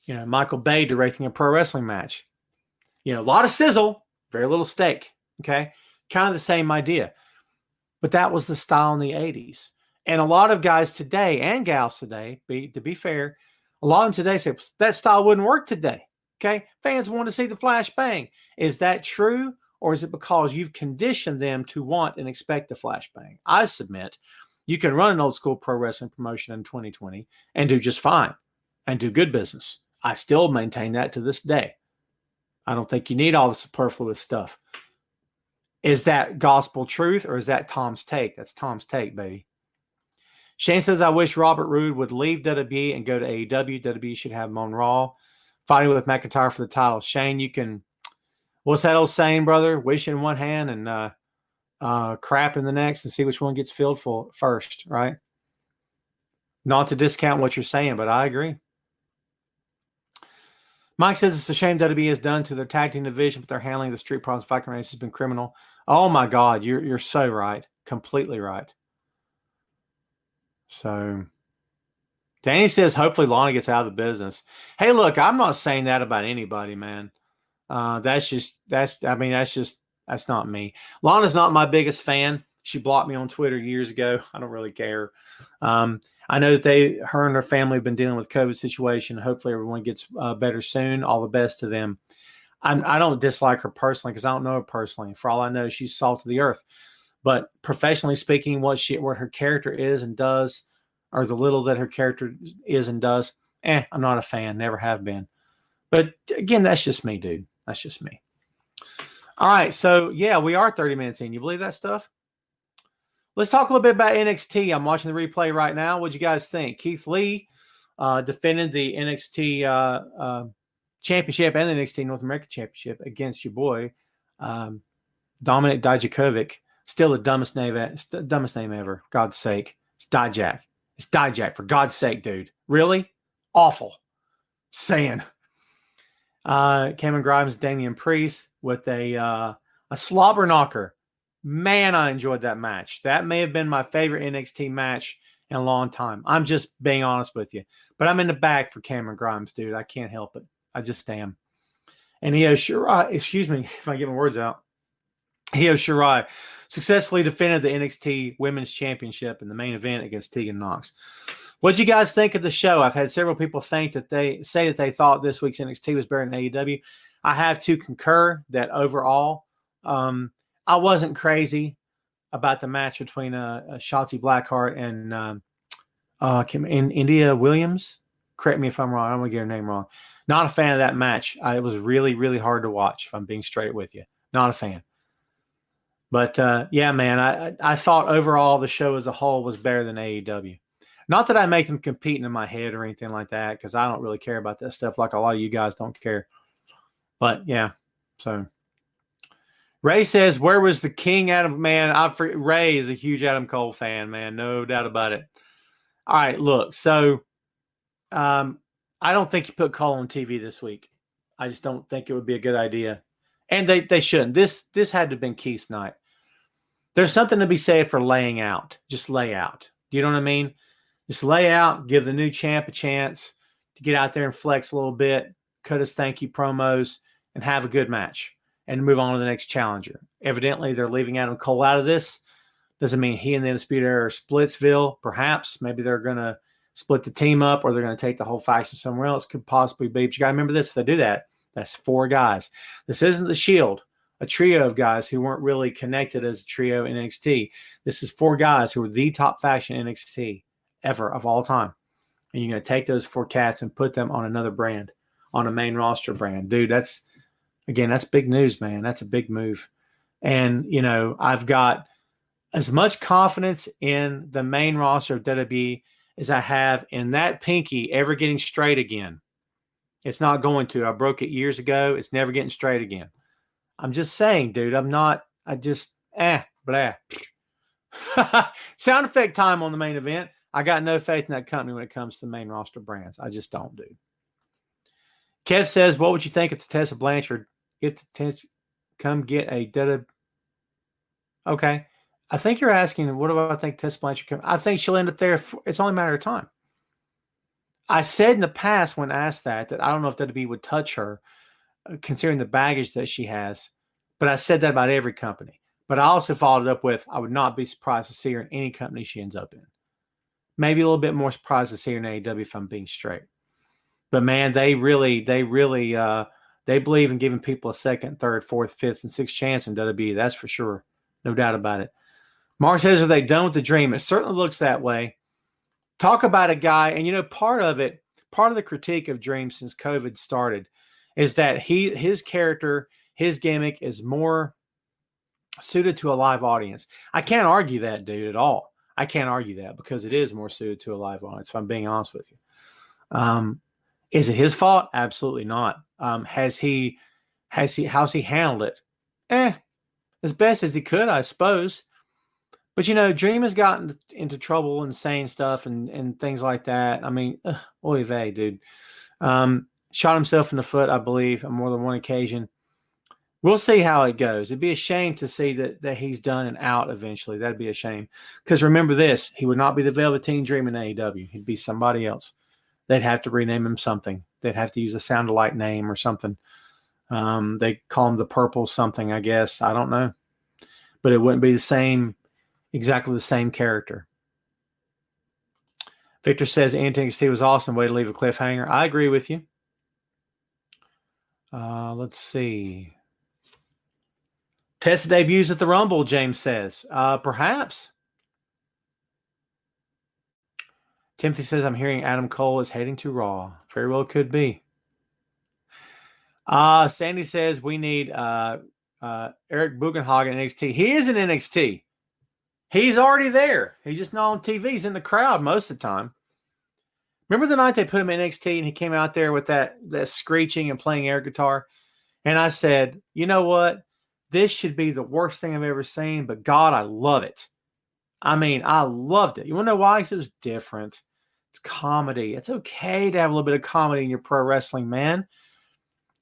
Michael Bay directing a pro wrestling match. A lot of sizzle, very little steak, okay? Kind of the same idea. But that was the style in the 80s. And a lot of guys today and gals today, to be fair, a lot of them today say, that style wouldn't work today, okay? Fans want to see the flash bang. Is that true? Or is it because you've conditioned them to want and expect the flash bang? I submit you can run an old school pro wrestling promotion in 2020 and do just fine and do good business. I still maintain that to this day. I don't think you need all the superfluous stuff. Is that gospel truth or is that Tom's take? That's Tom's take, baby. Shane says, I wish Robert Roode would leave WWE and go to AEW. WWE should have him on Raw, fighting with McIntyre for the title. Shane, you can, what's that old saying, brother? Wish in one hand and crap in the next and see which one gets filled first, right? Not to discount what you're saying, but I agree. Mike says it's a shame WWE has done to their tag team division, but their handling of the Street Profits Viking race has been criminal. Oh my God, you're so right. Completely right. So Danny says hopefully Lana gets out of the business. Hey, look, I'm not saying that about anybody, man. That's not me. Lana's not my biggest fan. She blocked me on Twitter years ago. I don't really care. I know that her and her family have been dealing with COVID situation. Hopefully everyone gets better soon. All the best to them. I don't dislike her personally because I don't know her personally. For all I know, she's salt of the earth. But professionally speaking, what her character is and does, or the little that her character is and does, I'm not a fan. Never have been. But again, that's just me, dude. That's just me. All right, so yeah, we are 30 minutes in. You believe that stuff? Let's talk a little bit about NXT. I'm watching the replay right now. What'd you guys think? Keith Lee defended the NXT Championship and the NXT North American Championship against your boy, Dominic Dijakovic. Still the dumbest name ever. God's sake. It's Dijak. It's Dijak, for God's sake, dude. Really? Awful. Saying. Cameron Grimes, Damian Priest with a slobber knocker. Man, I enjoyed that match. That may have been my favorite NXT match in a long time. I'm just being honest with you. But I'm in the bag for Cameron Grimes, dude. I can't help it. I just am. And Io Shirai, excuse me if I get my words out. Io Shirai successfully defended the NXT Women's Championship in the main event against Tegan Nox. What did you guys think of the show? I've had several people say that they thought this week's NXT was better than AEW. I have to concur that overall, I wasn't crazy about the match between Shotzi Blackheart and India Williams. Correct me if I'm wrong. I don't want to get her name wrong. Not a fan of that match. It was really, really hard to watch, if I'm being straight with you. Not a fan. But, yeah, man, I thought overall the show as a whole was better than AEW. Not that I make them competing in my head or anything like that, because I don't really care about that stuff like a lot of you guys don't care. But, yeah, so. Ray says, where was the King Adam? Man, Ray is a huge Adam Cole fan, man. No doubt about it. All right, look, so I don't think you put Cole on TV this week. I just don't think it would be a good idea. And they shouldn't. This had to have been Keith's night. There's something to be said for laying out. Just lay out. Do you know what I mean? Just lay out, give the new champ a chance to get out there and flex a little bit, cut his thank you promos, and have a good match and move on to the next challenger. Evidently, they're leaving Adam Cole out of this. Doesn't mean he and the Undisputed Era are Splitsville. Perhaps. Maybe they're going to split the team up or they're going to take the whole faction somewhere else. Could possibly be. But you got to remember this. If they do that, that's 4 guys. This isn't the Shield, a trio of guys who weren't really connected as a trio in NXT. This is 4 guys who are the top faction in NXT ever of all time. And you're going to take those 4 cats and put them on another brand, on a main roster brand. Dude, that's big news, man. That's a big move. And, you know, I've got as much confidence in the main roster of WWE as I have in that pinky ever getting straight again. It's not going to. I broke it years ago. It's never getting straight again. I'm just saying, dude, blah. Sound effect time on the main event. I got no faith in that company when it comes to main roster brands. I just don't, dude. Kev says, what would you think if Tessa Blanchard, come get a WWE? Okay. I think you're asking, what do I think Tessa Blanchard come? I think she'll end up there. It's only a matter of time. I said in the past when asked that I don't know if WWE would touch her, considering the baggage that she has. But I said that about every company. But I also followed it up with, I would not be surprised to see her in any company she ends up in. Maybe a little bit more surprised to see her in AEW if I'm being straight. But man, they really believe in giving people a second, third, fourth, fifth, and sixth chance in WWE. That's for sure. No doubt about it. Mark says, are they done with the dream? It certainly looks that way. Talk about a guy, and you know, part of the critique of Dream since COVID started is that his character, his gimmick is more suited to a live audience. I can't argue that, dude, at all. I can't argue that because it is more suited to a live audience, if I'm being honest with you. Is it his fault? Absolutely not. How's he handled it? As best as he could, I suppose. But, you know, Dream has gotten into trouble and saying stuff and things like that. I mean, oy vey, dude. Shot himself in the foot, I believe, on more than one occasion. We'll see how it goes. It'd be a shame to see that he's done and out eventually. That'd be a shame. Because remember this, he would not be the Velveteen Dream in AEW. He'd be somebody else. They'd have to rename him something. They'd have to use a sound-alike name or something. They call him the Purple something, I guess. I don't know. But it wouldn't be exactly the same character. Victor says NXT was awesome. Way to leave a cliffhanger. I agree with you. Let's see. Tessa debuts at the Rumble, James says. Perhaps. Timothy says, I'm hearing Adam Cole is heading to Raw. Very well could be. Sandy says, we need Eric Bugenhagen in NXT. He is in NXT. He's already there. He's just not on TV. He's in the crowd most of the time. Remember the night they put him in NXT and he came out there with that screeching and playing air guitar? And I said, you know what? This should be the worst thing I've ever seen, but God, I love it. I mean, I loved it. You want to know why? Because it was different. It's comedy. It's okay to have a little bit of comedy in your pro wrestling, man.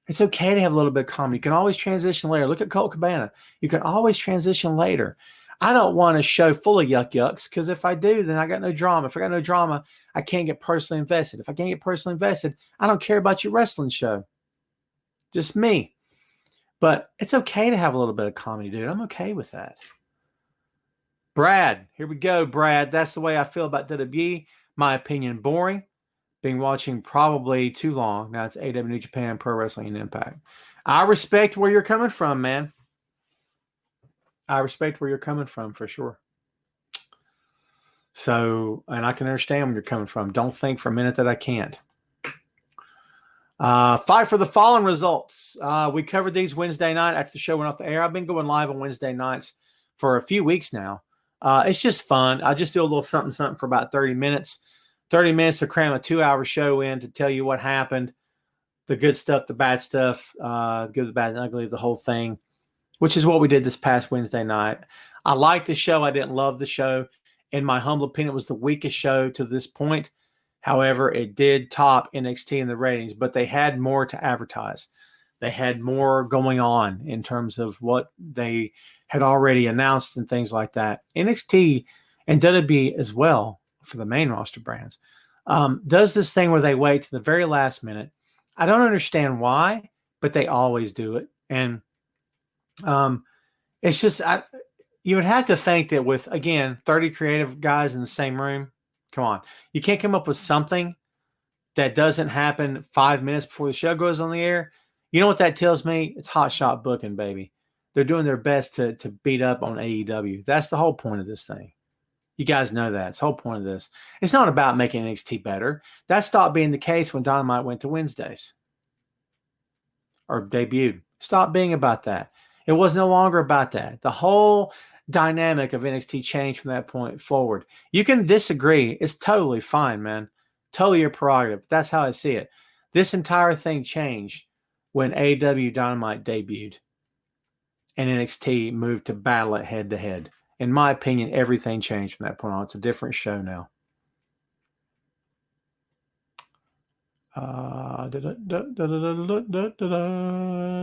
It's okay to have a little bit of comedy. You can always transition later. Look at Colt Cabana. You can always transition later. I don't want a show full of yucks because if I do, then I got no drama. If I got no drama, I can't get personally invested. If I can't get personally invested, I don't care about your wrestling show. Just me. But it's okay to have a little bit of comedy, dude. I'm okay with that. Brad, here we go, Brad. That's the way I feel about WWE. My opinion, boring. Been watching probably too long. Now it's AEW, New Japan, Pro Wrestling, and Impact. I respect where you're coming from, man. I respect where you're coming from for sure. So, and I can understand where you're coming from. Don't think for a minute that I can't. Fight for the Fallen results. We covered these Wednesday night after the show went off the air. I've been going live on Wednesday nights for a few weeks now. It's just fun. I just do a little something for about 30 minutes. 30 minutes to cram a 2-hour show in to tell you what happened, the good stuff, the bad stuff, the good, the bad, and ugly, the whole thing, which is what we did this past Wednesday night. I liked the show. I didn't love the show. In my humble opinion, it was the weakest show to this point. However, it did top NXT in the ratings, but they had more to advertise. They had more going on in terms of what they had already announced and things like that. NXT and WWE as well, for the main roster brands, does this thing where they wait to the very last minute. I don't understand why, but they always do it. And it's just, you would have to think that with, again, 30 creative guys in the same room, come on, you can't come up with something that doesn't happen 5 minutes before the show goes on the air. You know what that tells me? It's hot shot booking, baby. They're doing their best to beat up on AEW. That's the whole point of this thing. You guys know that. It's the whole point of this. It's not about making NXT better. That stopped being the case when Dynamite went to Wednesdays or debuted. Stopped being about that. It was no longer about that. The whole dynamic of NXT changed from that point forward. You can disagree. It's totally fine, man. Totally your prerogative. That's how I see it. This entire thing changed when AEW Dynamite debuted and NXT moved to battle it head-to-head. In my opinion, everything changed from that point on. It's a different show now.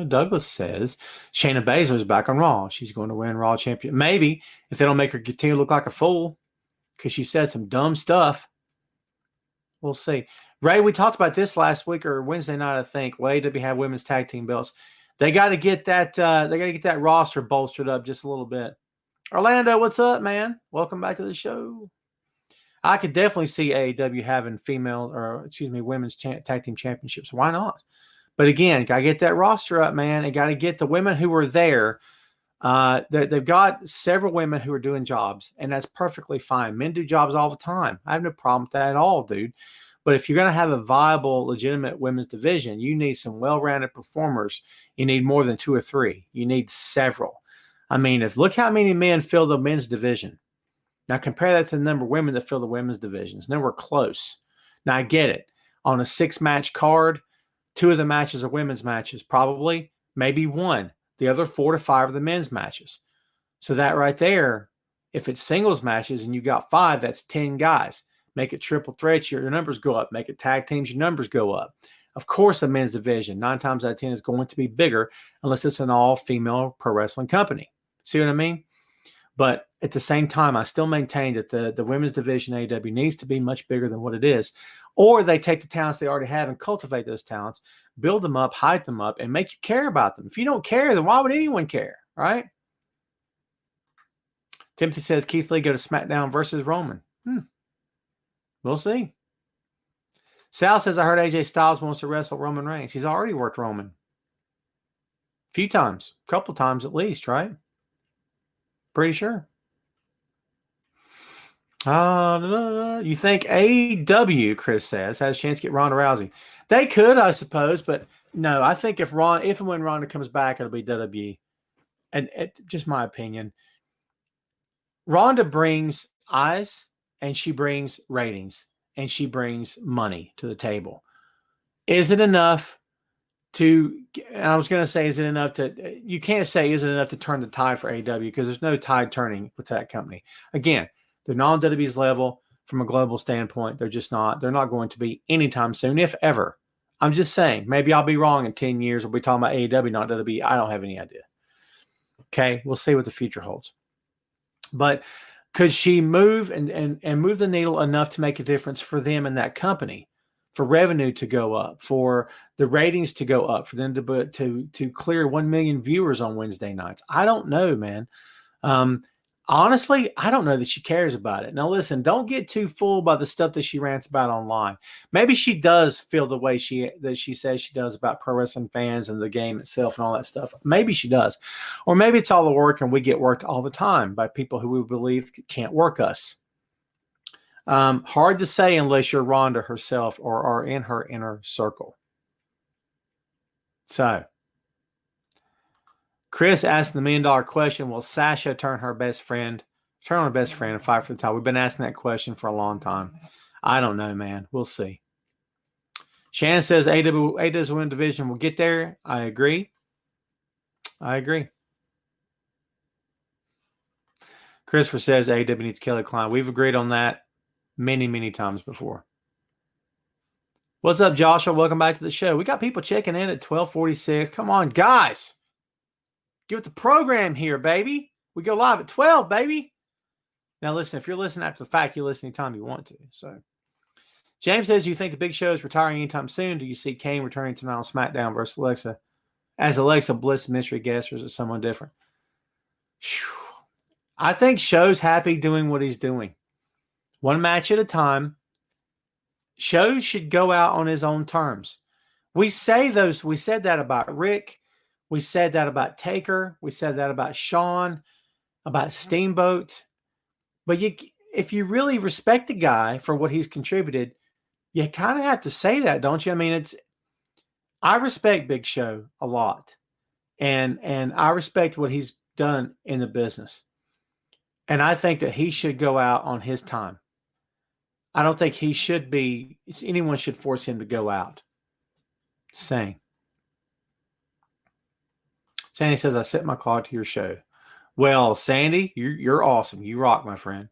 Douglas says Shayna Baszler is back on Raw. She's going to win Raw champion. Maybe if they don't make her continue to look like a fool because she said some dumb stuff. We'll see. Ray, we talked about this last week or Wednesday night, I think. Well, AEW have women's tag team belts. They got to get that. They got to get that roster bolstered up just a little bit. Orlando, what's up, man? Welcome back to the show. I could definitely see AEW having women's tag team championships. Why not? But again, got to get that roster up, man. And got to get the women who are there. They've got several women who are doing jobs, and that's perfectly fine. Men do jobs all the time. I have no problem with that at all, dude. But if you're going to have a viable, legitimate women's division, you need some well-rounded performers. You need more than 2 or 3. You need several. I mean, look how many men fill the men's division. Now compare that to the number of women that fill the women's divisions. Nowhere close. Now I get it. On a 6-match card, 2 of the matches are women's matches, probably, maybe 1. The other 4 to 5 are the men's matches. So that right there, if it's singles matches and you got 5, that's 10 guys. Make it triple threats, your numbers go up. Make it tag teams, your numbers go up. Of course, the men's division, 9 times out of 10, is going to be bigger unless it's an all-female pro wrestling company. See what I mean? But at the same time, I still maintain that the women's division AEW needs to be much bigger than what it is. Or they take the talents they already have and cultivate those talents, build them up, hype them up, and make you care about them. If you don't care, then why would anyone care, right? Timothy says Keith Lee go to SmackDown versus Roman. We'll see. Sal says, I heard AJ Styles wants to wrestle Roman Reigns. He's already worked Roman. A few times. A couple times at least, right? Pretty sure. You think AEW, Chris says, has a chance to get Ronda Rousey? They could, I suppose, but no, I think if and when Ronda comes back, it'll be WWE. And just my opinion. Ronda brings eyes, and she brings ratings, and she brings money to the table. Is it enough to, and I was going to say, is it enough to, you can't say, is it enough to turn the tide for AEW because there's no tide turning with that company. Again, they're not on WWE's level from a global standpoint. They're just not, they're not going to be anytime soon, if ever. I'm just saying, maybe I'll be wrong in 10 years. We'll be talking about AEW, not WWE. I don't have any idea. Okay, we'll see what the future holds. But could she move and move the needle enough to make a difference for them in that company, for revenue to go up, for the ratings to go up, for them to clear 1 million viewers on Wednesday nights? I don't know, man. Honestly, I don't know that she cares about it. Now, listen, don't get too fooled by the stuff that she rants about online. Maybe she does feel the way she says she does about pro wrestling fans and the game itself and all that stuff. Maybe she does. Or maybe it's all the work and we get worked all the time by people who we believe can't work us. Hard to say unless you're Rhonda herself or are in her inner circle. So, Chris asked the $1 million question, will Sasha turn on her best friend and fight for the title? We've been asking that question for a long time. I don't know, man. We'll see. Shannon says AEW's Women's Division will get there. I agree. Christopher says AEW needs Kelly Klein. We've agreed on that many, many times before. What's up, Joshua? Welcome back to the show. We got people checking in at 12:46. Come on, guys. Get with the program here, baby. We go live at 12, baby. Now, listen, if you're listening after the fact, you listen anytime you want to. So, James says, you think the Big Show is retiring anytime soon? Do you see Kane returning tonight on SmackDown versus Alexa as Alexa Bliss mystery guest, or is it someone different? Whew. I think Show's happy doing what he's doing. One match at a time. Show should go out on his own terms. We said that about Rick. We said that about Taker. We said that about Shawn, about Steamboat. But if you really respect the guy for what he's contributed, you kind of have to say that, don't you? I mean, I respect Big Show a lot. And I respect what he's done in the business. And I think that he should go out on his time. I don't think anyone should force him to go out. Saying. Sandy says, I set my clock to your show. Well, Sandy, you're awesome. You rock, my friend.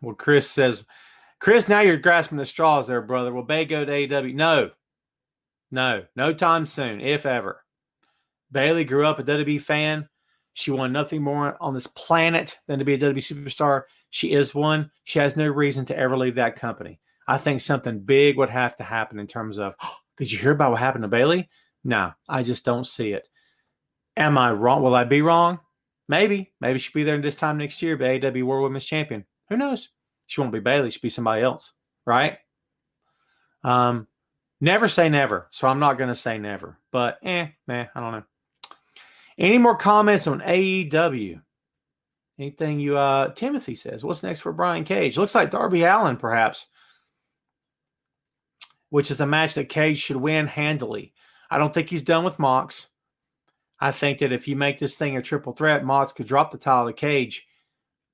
Well, Chris says, Chris, now you're grasping the straws there, brother. Will Bay go to AEW? No time soon, if ever. Bayley grew up a WWE fan. She wanted nothing more on this planet than to be a WWE superstar. She is one. She has no reason to ever leave that company. I think something big would have to happen in terms of, did you hear about what happened to Bayley? No, I just don't see it. Am I wrong? Will I be wrong? Maybe. Maybe she'll be there this time next year, but AEW World Women's Champion. Who knows? She won't be Bayley. She'll be somebody else, right? Never say never, so I'm not going to say never. But, I don't know. Any more comments on AEW? Anything Timothy says, what's next for Brian Cage? Looks like Darby Allin, perhaps, which is a match that Cage should win handily. I don't think he's done with Mox. I think that if you make this thing a triple threat, Mox could drop the title to Cage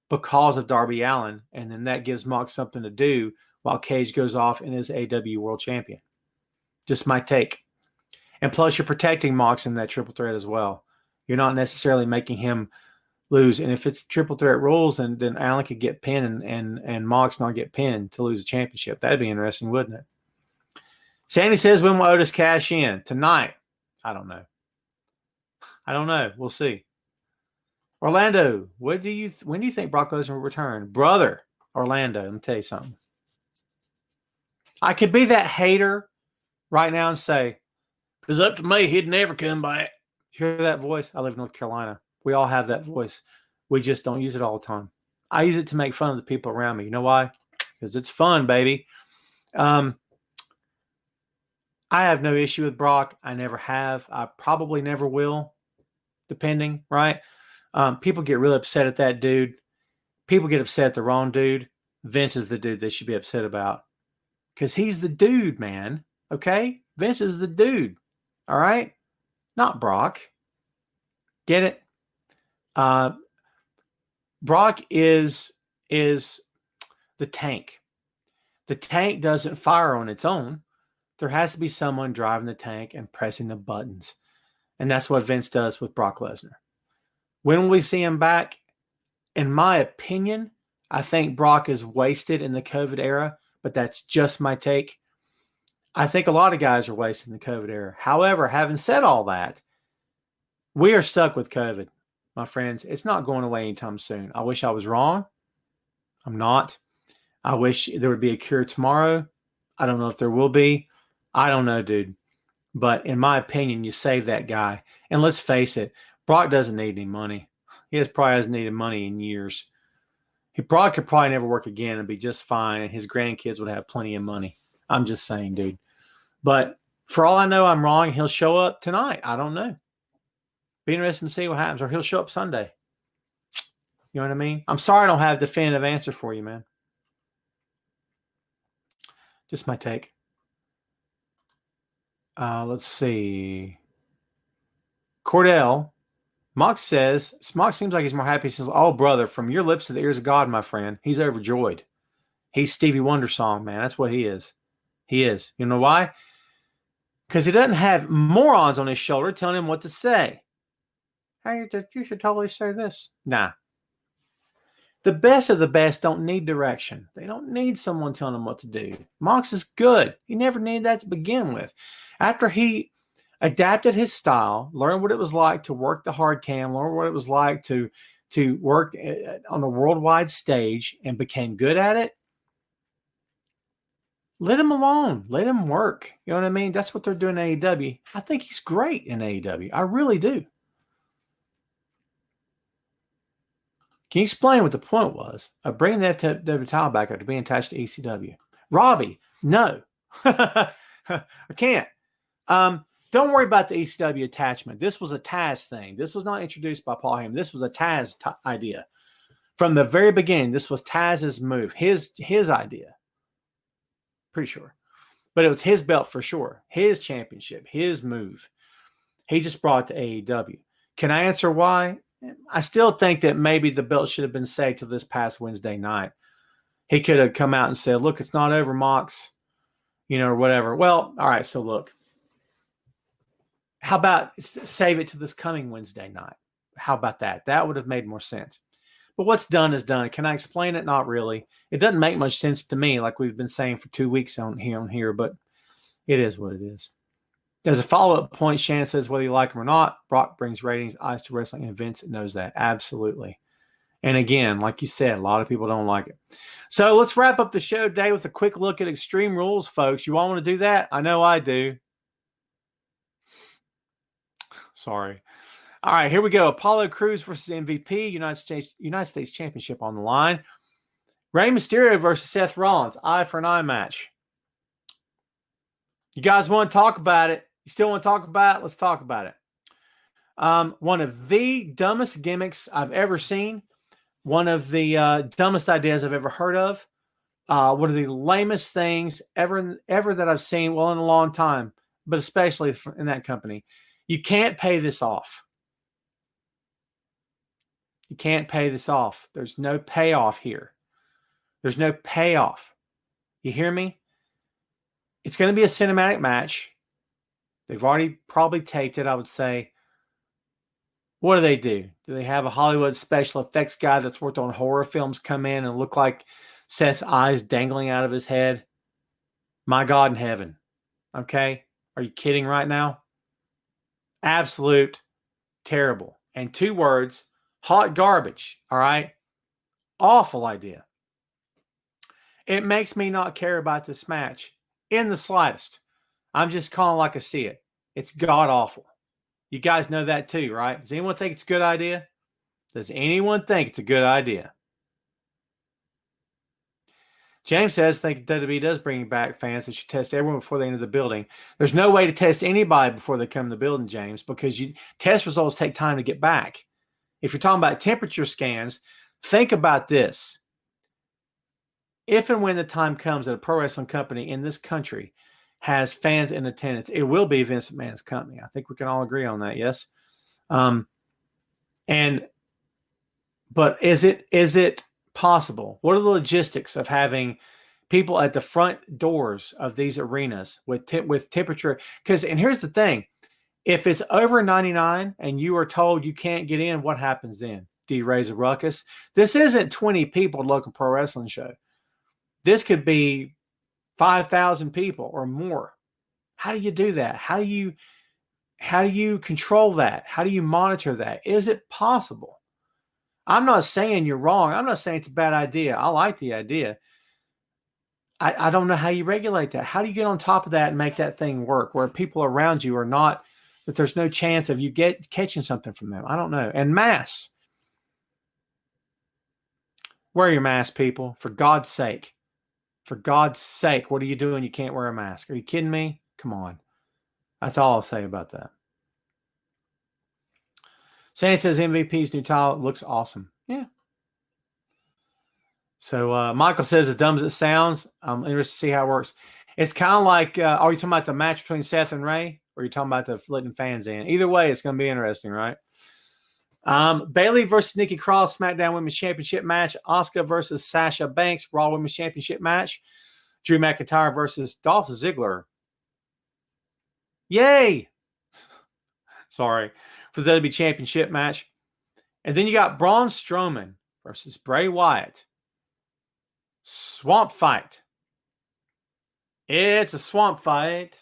because of Darby Allin, and then that gives Mox something to do while Cage goes off and is AEW World Champion. Just my take. And plus, you're protecting Mox in that triple threat as well. You're not necessarily making him lose. And if it's triple threat rules, then Allen could get pinned and Mox not get pinned to lose a championship. That'd be interesting, wouldn't it? Sandy says, when will Otis cash in? Tonight. I don't know. We'll see. Orlando, when do you think Brock Lesnar will return? Brother, Orlando, let me tell you something. I could be that hater right now and say, it's up to me. He'd never come back. You hear that voice? I live in North Carolina. We all have that voice. We just don't use it all the time. I use it to make fun of the people around me. You know why? Because it's fun, baby. I have no issue with Brock. I never have. I probably never will, depending, right? People get really upset at that dude. People get upset at the wrong dude. Vince is the dude they should be upset about. Because he's the dude, man. Okay? Vince is the dude. All right? Not Brock. Get it? Brock is the tank. The tank doesn't fire on its own. There has to be someone driving the tank and pressing the buttons. And that's what Vince does with Brock Lesnar. When will we see him back? In my opinion, I think Brock is wasted in the COVID era, but that's just my take. I think a lot of guys are wasted in the COVID era. However, having said all that, we are stuck with COVID. my friends, it's not going away anytime soon. I wish I was wrong. I'm not. I wish there would be a cure tomorrow. I don't know if there will be. I don't know, dude. But in my opinion, you save that guy. And let's face it, Brock doesn't need any money. He probably hasn't needed money in years. Brock could probably never work again and be just fine, and his grandkids would have plenty of money. I'm just saying, dude. But for all I know, I'm wrong. He'll show up tonight. I don't know. Be interested to see what happens, or he'll show up Sunday. You know what I mean? I'm sorry I don't have a definitive answer for you, man. Just my take. Let's see. Cordell. Mox says, Mox seems like he's more happy. He says, oh, brother, from your lips to the ears of God, my friend. He's overjoyed. He's Stevie Wonder song, man. That's what he is. He is. You know why? Because he doesn't have morons on his shoulder telling him what to say. Hey, you should totally say this. Nah. The best of the best don't need direction. They don't need someone telling them what to do. Mox is good. He never needed that to begin with. After he adapted his style, learned what it was like to work the hard cam, learned what it was like to work on a worldwide stage, and became good at it, let him alone. Let him work. You know what I mean? That's what they're doing in AEW. I think he's great in AEW. I really do. Can you explain what the point was of bringing the FTW title back after being attached to ECW? Robbie, no. I can't. Don't worry about the ECW attachment. This was a Taz thing. This was not introduced by Paul Heyman. This was a Taz idea. From the very beginning, this was Taz's move, his idea. Pretty sure. But it was his belt for sure. His championship, his move. He just brought it to AEW. Can I answer why? I still think that maybe the belt should have been saved till this past Wednesday night. He could have come out and said, look, it's not over, Mox, or whatever. Well, all right, so look. How about save it to this coming Wednesday night? How about that? That would have made more sense. But what's done is done. Can I explain it? Not really. It doesn't make much sense to me, like we've been saying for 2 weeks on here, but it is what it is. There's a follow-up point. Shannon says, whether you like him or not, Brock brings ratings, eyes to wrestling, and Vince knows that. Absolutely. And again, like you said, a lot of people don't like it. So let's wrap up the show today with a quick look at Extreme Rules, folks. You all want to do that? I know I do. Sorry. All right, here we go. Apollo Crews versus MVP, United States Championship on the line. Rey Mysterio versus Seth Rollins, eye for an eye match. You guys want to talk about it? You still want to talk about it? Let's talk about it. One of the dumbest gimmicks I've ever seen. One of the dumbest ideas I've ever heard of. One of the lamest things ever that I've seen, well, in a long time, but especially in that company. You can't pay this off. You can't pay this off. There's no payoff here. There's no payoff. You hear me? It's going to be a cinematic match. They've already probably taped it, I would say. What do? Do they have a Hollywood special effects guy that's worked on horror films come in and look like Seth's eyes dangling out of his head? My God in heaven. Okay? Are you kidding right now? Absolute terrible. And 2 words, hot garbage. All right? Awful idea. It makes me not care about this match in the slightest. I'm just calling like I see it. It's god awful. You guys know that too, right? Does anyone think it's a good idea? Does anyone think it's a good idea? James says, I think WWE does bring back fans that should test everyone before they enter the building. There's no way to test anybody before they come in the building, James, because test results take time to get back. If you're talking about temperature scans, think about this. If and when the time comes that a pro wrestling company in this country has fans in attendance, it will be Vince McMahon's company. I think we can all agree on that, yes? But is it possible? What are the logistics of having people at the front doors of these arenas with temperature? And here's the thing. If it's over 99 and you are told you can't get in, what happens then? Do you raise a ruckus? This isn't 20 people at a local pro wrestling show. This could be 5,000 people or more. How do you do that? How do How do you control that? How do you monitor that? Is it possible? I'm not saying you're wrong. I'm not saying it's a bad idea. I like the idea. I don't know how you regulate that. How do you get on top of that and make that thing work where people around you are not, that there's no chance of you catching something from them? I don't know. And masks. Wear your mask, people, for God's sake. For God's sake, what are you doing? You can't wear a mask. Are you kidding me? Come on. That's all I'll say about that. Shane says MVP's new title looks awesome. Yeah. So Michael says, as dumb as it sounds, I'm interested to see how it works. It's kind of like, are you talking about the match between Seth and Ray? Or are you talking about the letting fans in? Either way, it's going to be interesting, right? Bayley versus Nikki Cross, SmackDown Women's Championship match. Asuka versus Sasha Banks, Raw Women's Championship match. Drew McIntyre versus Dolph Ziggler. Yay! Sorry. For the WWE Championship match. And then you got Braun Strowman versus Bray Wyatt. Swamp fight. It's a swamp fight.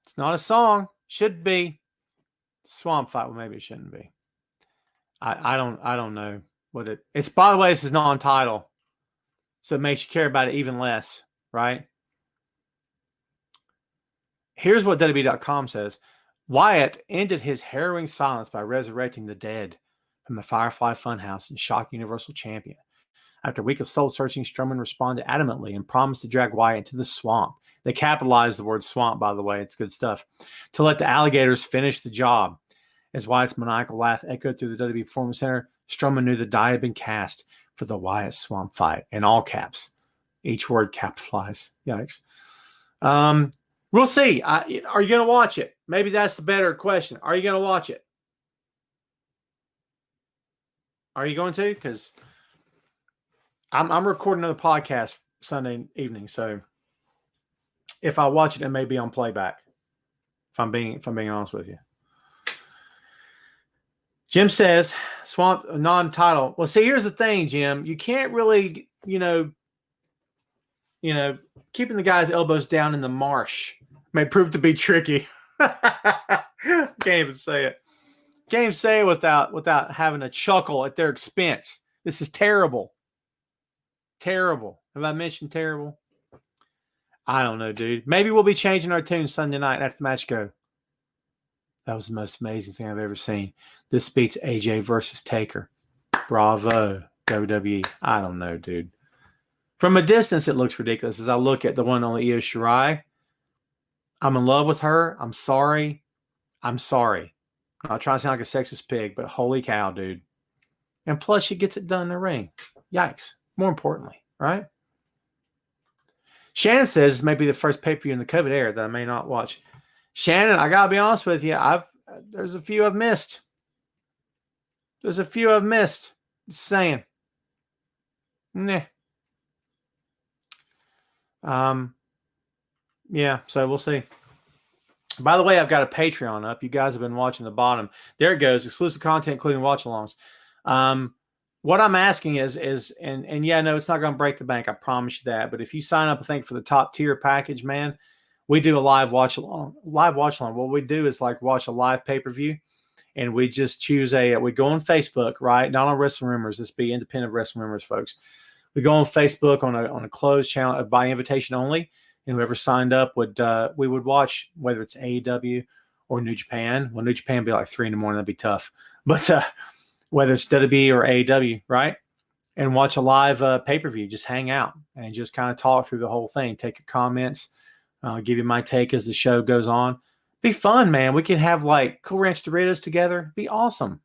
It's not a song. Should be. Swamp fight. Well, maybe it shouldn't be. I don't know what it's. By the way, this is non-title, so it makes you care about it even less, right? Here's what WWE.com says. Wyatt ended his harrowing silence by resurrecting the dead from the Firefly Funhouse and shocked Universal Champion. After a week of soul-searching, Strowman responded adamantly and promised to drag Wyatt into the swamp. They capitalized the word swamp, by the way. It's good stuff. To let the alligators finish the job. As Wyatt's maniacal laugh echoed through the WWE Performance Center, Strowman knew the die had been cast for the Wyatt swamp fight. In all caps. Each word capitalized. Yikes. We'll see. Are you going to watch it? Maybe that's the better question. Are you going to watch it? Are you going to? Because I'm recording another podcast Sunday evening, so if I watch it, it may be on playback. If I'm being honest with you. Jim says, swamp non-title. Well, see, here's the thing, Jim. You can't really, keeping the guy's elbows down in the marsh may prove to be tricky. Can't even say it. Can't even say it without having a chuckle at their expense. This is terrible. Terrible. Have I mentioned terrible? I don't know, dude. Maybe we'll be changing our tune Sunday night after the match go. That was the most amazing thing I've ever seen. This beats AJ versus Taker. Bravo, WWE. I don't know, dude. From a distance, it looks ridiculous. As I look at the one on Io Shirai, I'm in love with her. I'm sorry. I'm not trying to sound like a sexist pig, but holy cow, dude. And plus, she gets it done in the ring. Yikes. More importantly, right? Shannon says this may be the first pay-per-view in the COVID era that I may not watch. Shannon, I got to be honest with you. There's a few I've missed. Just saying. Nah. Yeah, so we'll see. By the way, I've got a Patreon up. You guys have been watching the bottom. There it goes. Exclusive content, including watch-alongs. What I'm asking is, and yeah, no, it's not going to break the bank. I promise you that. But if you sign up, I think, for the top tier package, man, we do a live watch-along. What we do is like watch a live pay-per-view, and we just choose we go on Facebook, right? Not on Wrestling Rumors. This be independent Wrestling Rumors, folks. We go on Facebook on a closed channel by invitation only, and whoever signed up we would watch, whether it's AEW or New Japan. Well, New Japan would be like 3 a.m. That'd be tough. But whether it's WWE or AEW, right? And watch a live pay-per-view. Just hang out and just kind of talk through the whole thing. Take your comments. Give you my take as the show goes on. Be fun, man. We can have like Cool Ranch Doritos together. Be awesome.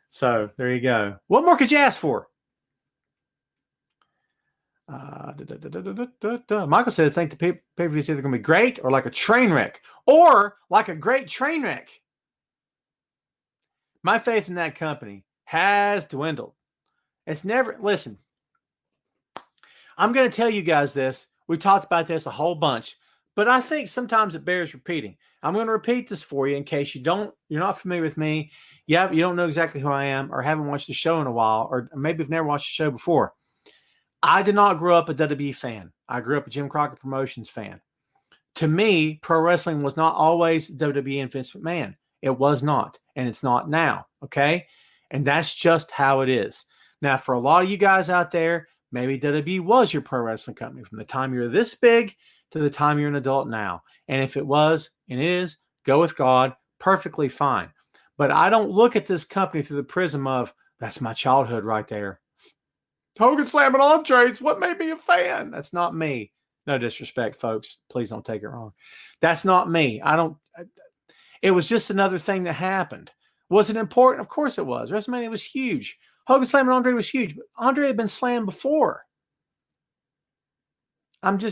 So there you go. What more could you ask for? Michael says, think the pay-per-view is either going to be great or like a train wreck, or like a great train wreck. My faith in that company has dwindled. It's never, listen, I'm going to tell you guys this. We talked about this a whole bunch, but I think sometimes it bears repeating. I'm going to repeat this for you in case you're not familiar with me. You don't know exactly who I am, or haven't watched the show in a while, or maybe have never watched the show before. I did not grow up a WWE fan. I grew up a Jim Crockett Promotions fan. To me, pro wrestling was not always WWE and Vince McMahon. It was not, and it's not now, okay? And that's just how it is. Now, for a lot of you guys out there, maybe WWE was your pro wrestling company from the time you were this big to the time you're an adult now. And if it was and is, go with God, perfectly fine. But I don't look at this company through the prism of, that's my childhood right there. Hogan slamming entrees, what made me a fan? That's not me. No disrespect, folks. Please don't take it wrong. That's not me. It was just another thing that happened. Was it important? Of course it was. WrestleMania was huge. Hogan slamming Andre was huge, but Andre had been slammed before. You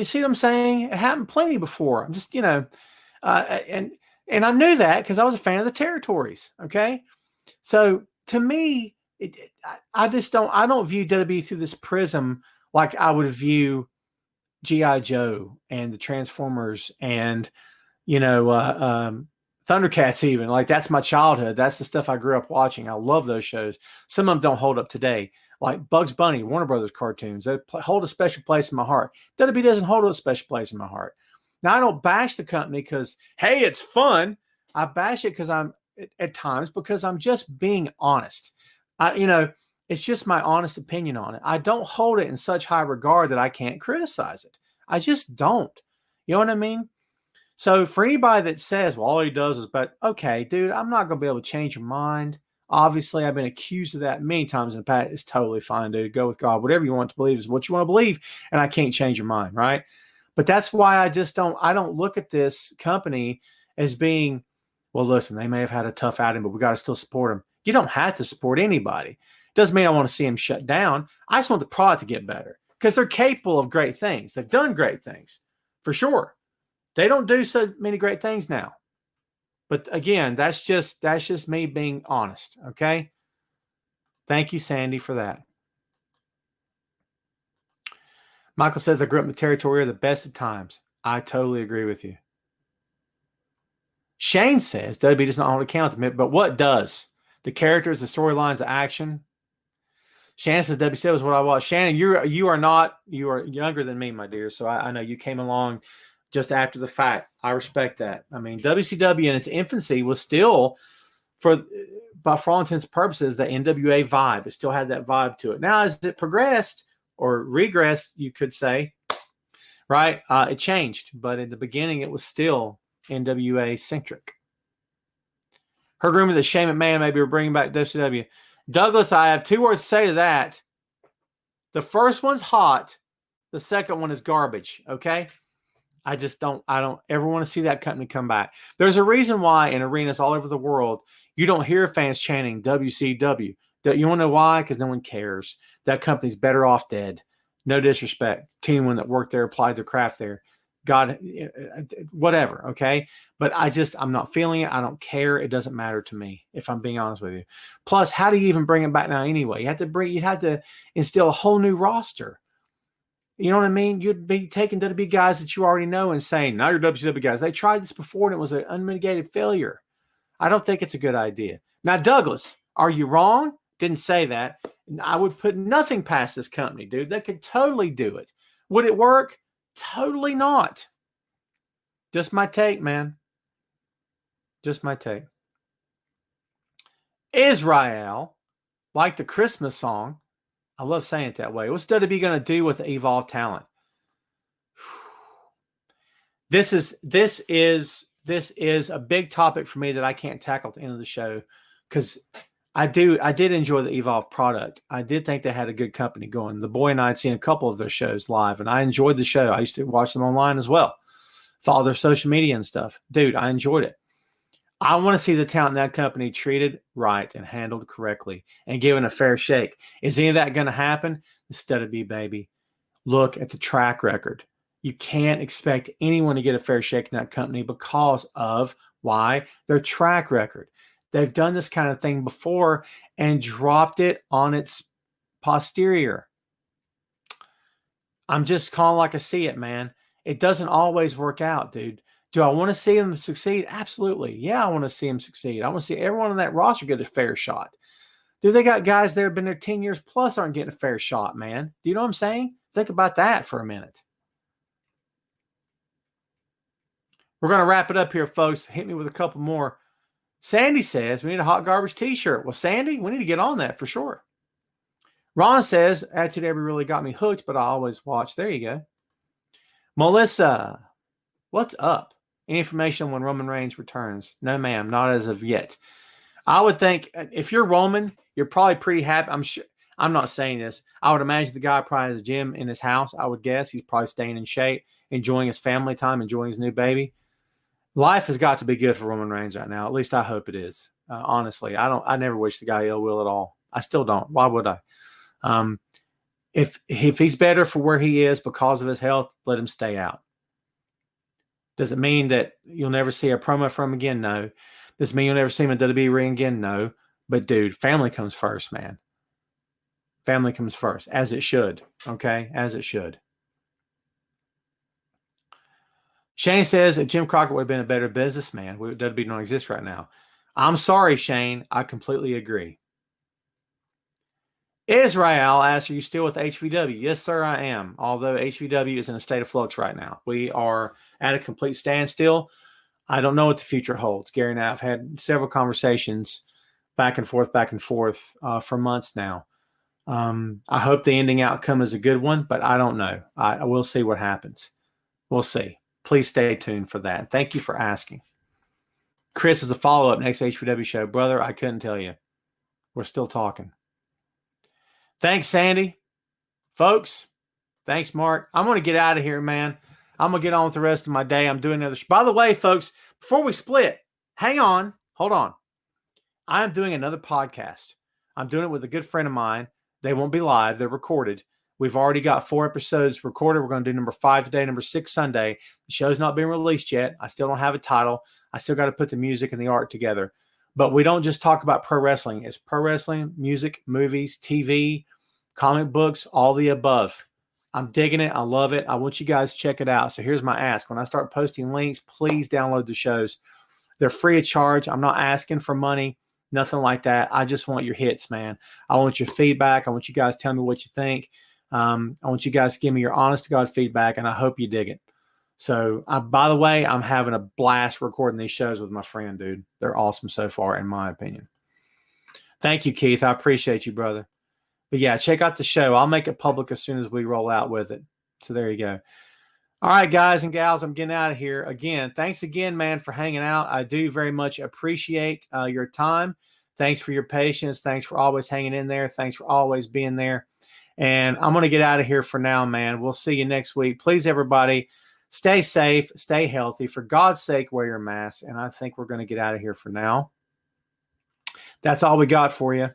see what I'm saying? It happened plenty before. I'm just, and I knew that because I was a fan of the territories. Okay. So to me, I don't view WWE through this prism like I would view G.I. Joe and the Transformers and, Thundercats even. Like, that's my childhood. That's the stuff I grew up watching. I love those shows. Some of them don't hold up today. Like Bugs Bunny, Warner Brothers cartoons, they hold a special place in my heart. WWE doesn't hold a special place in my heart. Now, I don't bash the company because, hey, it's fun. I bash it because at times because I'm just being honest. It's just my honest opinion on it. I don't hold it in such high regard that I can't criticize it. I just don't. You know what I mean? So for anybody that says, well, all he does is, but okay, dude, I'm not going to be able to change your mind. Obviously, I've been accused of that many times in the past. It's totally fine, dude. Go with God. Whatever you want to believe is what you want to believe, and I can't change your mind, right? But that's why I don't look at this company as being, well, listen, they may have had a tough outing, but we got to still support them. You don't have to support anybody. Doesn't mean I want to see them shut down. I just want the product to get better because they're capable of great things. They've done great things, for sure. They don't do so many great things now. But again, that's just me being honest, okay? Thank you, Sandy, for that. Michael says, I grew up in the territory of the best of times. I totally agree with you. Shane says, WWE does not hold accountability, but what does? The characters, the storylines, the action. Shannon says, WCW is what I watch. Shannon, you are younger than me, my dear. So I know you came along just after the fact. I respect that. I mean, WCW in its infancy was still, for all intents and purposes, the NWA vibe. It still had that vibe to it. Now, as it progressed or regressed, you could say, right, it changed. But in the beginning, it was still NWA-centric. Heard rumor that Shane McMahon maybe we're bringing back WCW. Douglas, I have two words to say to that. The first one's hot. The second one is garbage, okay? I don't ever want to see that company come back. There's a reason why in arenas all over the world, you don't hear fans chanting WCW. You want to know why? Because no one cares. That company's better off dead. No disrespect to anyone that worked there, applied their craft there. God, whatever, okay? But I'm not feeling it. I don't care. It doesn't matter to me, if I'm being honest with you. Plus, how do you even bring it back now anyway? You'd have to instill a whole new roster. You know what I mean? You'd be taking WWE guys that you already know and saying, now you're WCW guys. They tried this before and it was an unmitigated failure. I don't think it's a good idea. Now, Douglas, are you wrong? Didn't say that. I would put nothing past this company, dude. They could totally do it. Would it work? Totally not. Just my take, man. Just my take. Israel, like the Christmas song, I love saying it that way. What's WWE going to do with the evolved talent? This is a big topic for me that I can't tackle at the end of the show because I did enjoy the evolved product. I did think they had a good company going. The boy and I had seen a couple of their shows live, and I enjoyed the show. I used to watch them online as well, follow their social media and stuff. Dude, I enjoyed it. I want to see the talent in that company treated right and handled correctly and given a fair shake. Is any of that going to happen? Instead of baby, look at the track record. You can't expect anyone to get a fair shake in that company because of why? Their track record. They've done this kind of thing before and dropped it on its posterior. I'm just calling like I see it, man. It doesn't always work out, dude. Do I want to see them succeed? Absolutely. Yeah, I want to see them succeed. I want to see everyone on that roster get a fair shot. Dude, they got guys that have been there 10 years plus aren't getting a fair shot, man. Do you know what I'm saying? Think about that for a minute. We're going to wrap it up here, folks. Hit me with a couple more. Sandy says, we need a hot garbage t-shirt. Well, Sandy, we need to get on that for sure. Ron says, Attitude Era really got me hooked, but I always watch. There you go. Melissa, what's up? Any information on when Roman Reigns returns? No, ma'am, not as of yet. I would think if you're Roman, you're probably pretty happy. I'm sure. I'm not saying this. I would imagine the guy probably has a gym in his house. I would guess he's probably staying in shape, enjoying his family time, enjoying his new baby. Life has got to be good for Roman Reigns right now. At least I hope it is. Honestly, I never wish the guy ill will at all. I still don't. Why would I? If he's better for where he is because of his health, let him stay out. Does it mean that you'll never see a promo from him again? No. Does it mean you'll never see him in WWE ring again? No. But dude, family comes first, man. Family comes first, as it should. Okay, as it should. Shane says if Jim Crockett would have been a better businessman, WWE don't exist right now. I'm sorry, Shane. I completely agree. Israel asks, are you still with HVW? Yes, sir, I am. Although HVW is in a state of flux right now. We are at a complete standstill. I don't know what the future holds. Gary and I have had several conversations back and forth for months now. I hope the ending outcome is a good one, but I don't know. I will see what happens. We'll see. Please stay tuned for that. Thank you for asking. Chris is a follow-up next HVW show. Brother, I couldn't tell you. We're still talking. Thanks, Sandy. Folks, thanks, Mark. I'm going to get out of here, man. I'm going to get on with the rest of my day. I'm doing another. By the way, folks, before we split, hang on. Hold on. I am doing another podcast. I'm doing it with a good friend of mine. They won't be live. They're recorded. We've already got 4 episodes recorded. We're going to do number 5 today, number 6 Sunday. The show's not been released yet. I still don't have a title. I still got to put the music and the art together. But we don't just talk about pro wrestling. It's pro wrestling, music, movies, TV, comic books, all the above. I'm digging it. I love it. I want you guys to check it out. So here's my ask. When I start posting links, please download the shows. They're free of charge. I'm not asking for money. Nothing like that. I just want your hits, man. I want your feedback. I want you guys to tell me what you think. I want you guys to give me your honest to God feedback, and I hope you dig it. So, by the way, I'm having a blast recording these shows with my friend, dude. They're awesome so far, in my opinion. Thank you, Keith. I appreciate you, brother. But yeah, check out the show. I'll make it public as soon as we roll out with it. So there you go. All right, guys and gals, I'm getting out of here. Again, thanks again, man, for hanging out. I do very much appreciate your time. Thanks for your patience. Thanks for always hanging in there. Thanks for always being there. And I'm going to get out of here for now, man. We'll see you next week. Please, everybody, stay safe, stay healthy. For God's sake, wear your mask. And I think we're going to get out of here for now. That's all we got for you.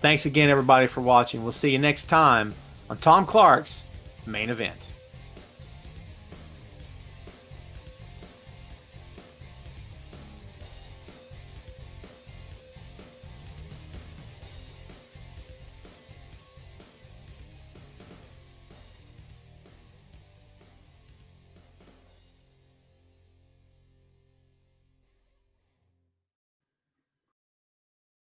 Thanks again, everybody, for watching. We'll see you next time on Tom Clark's Main Event.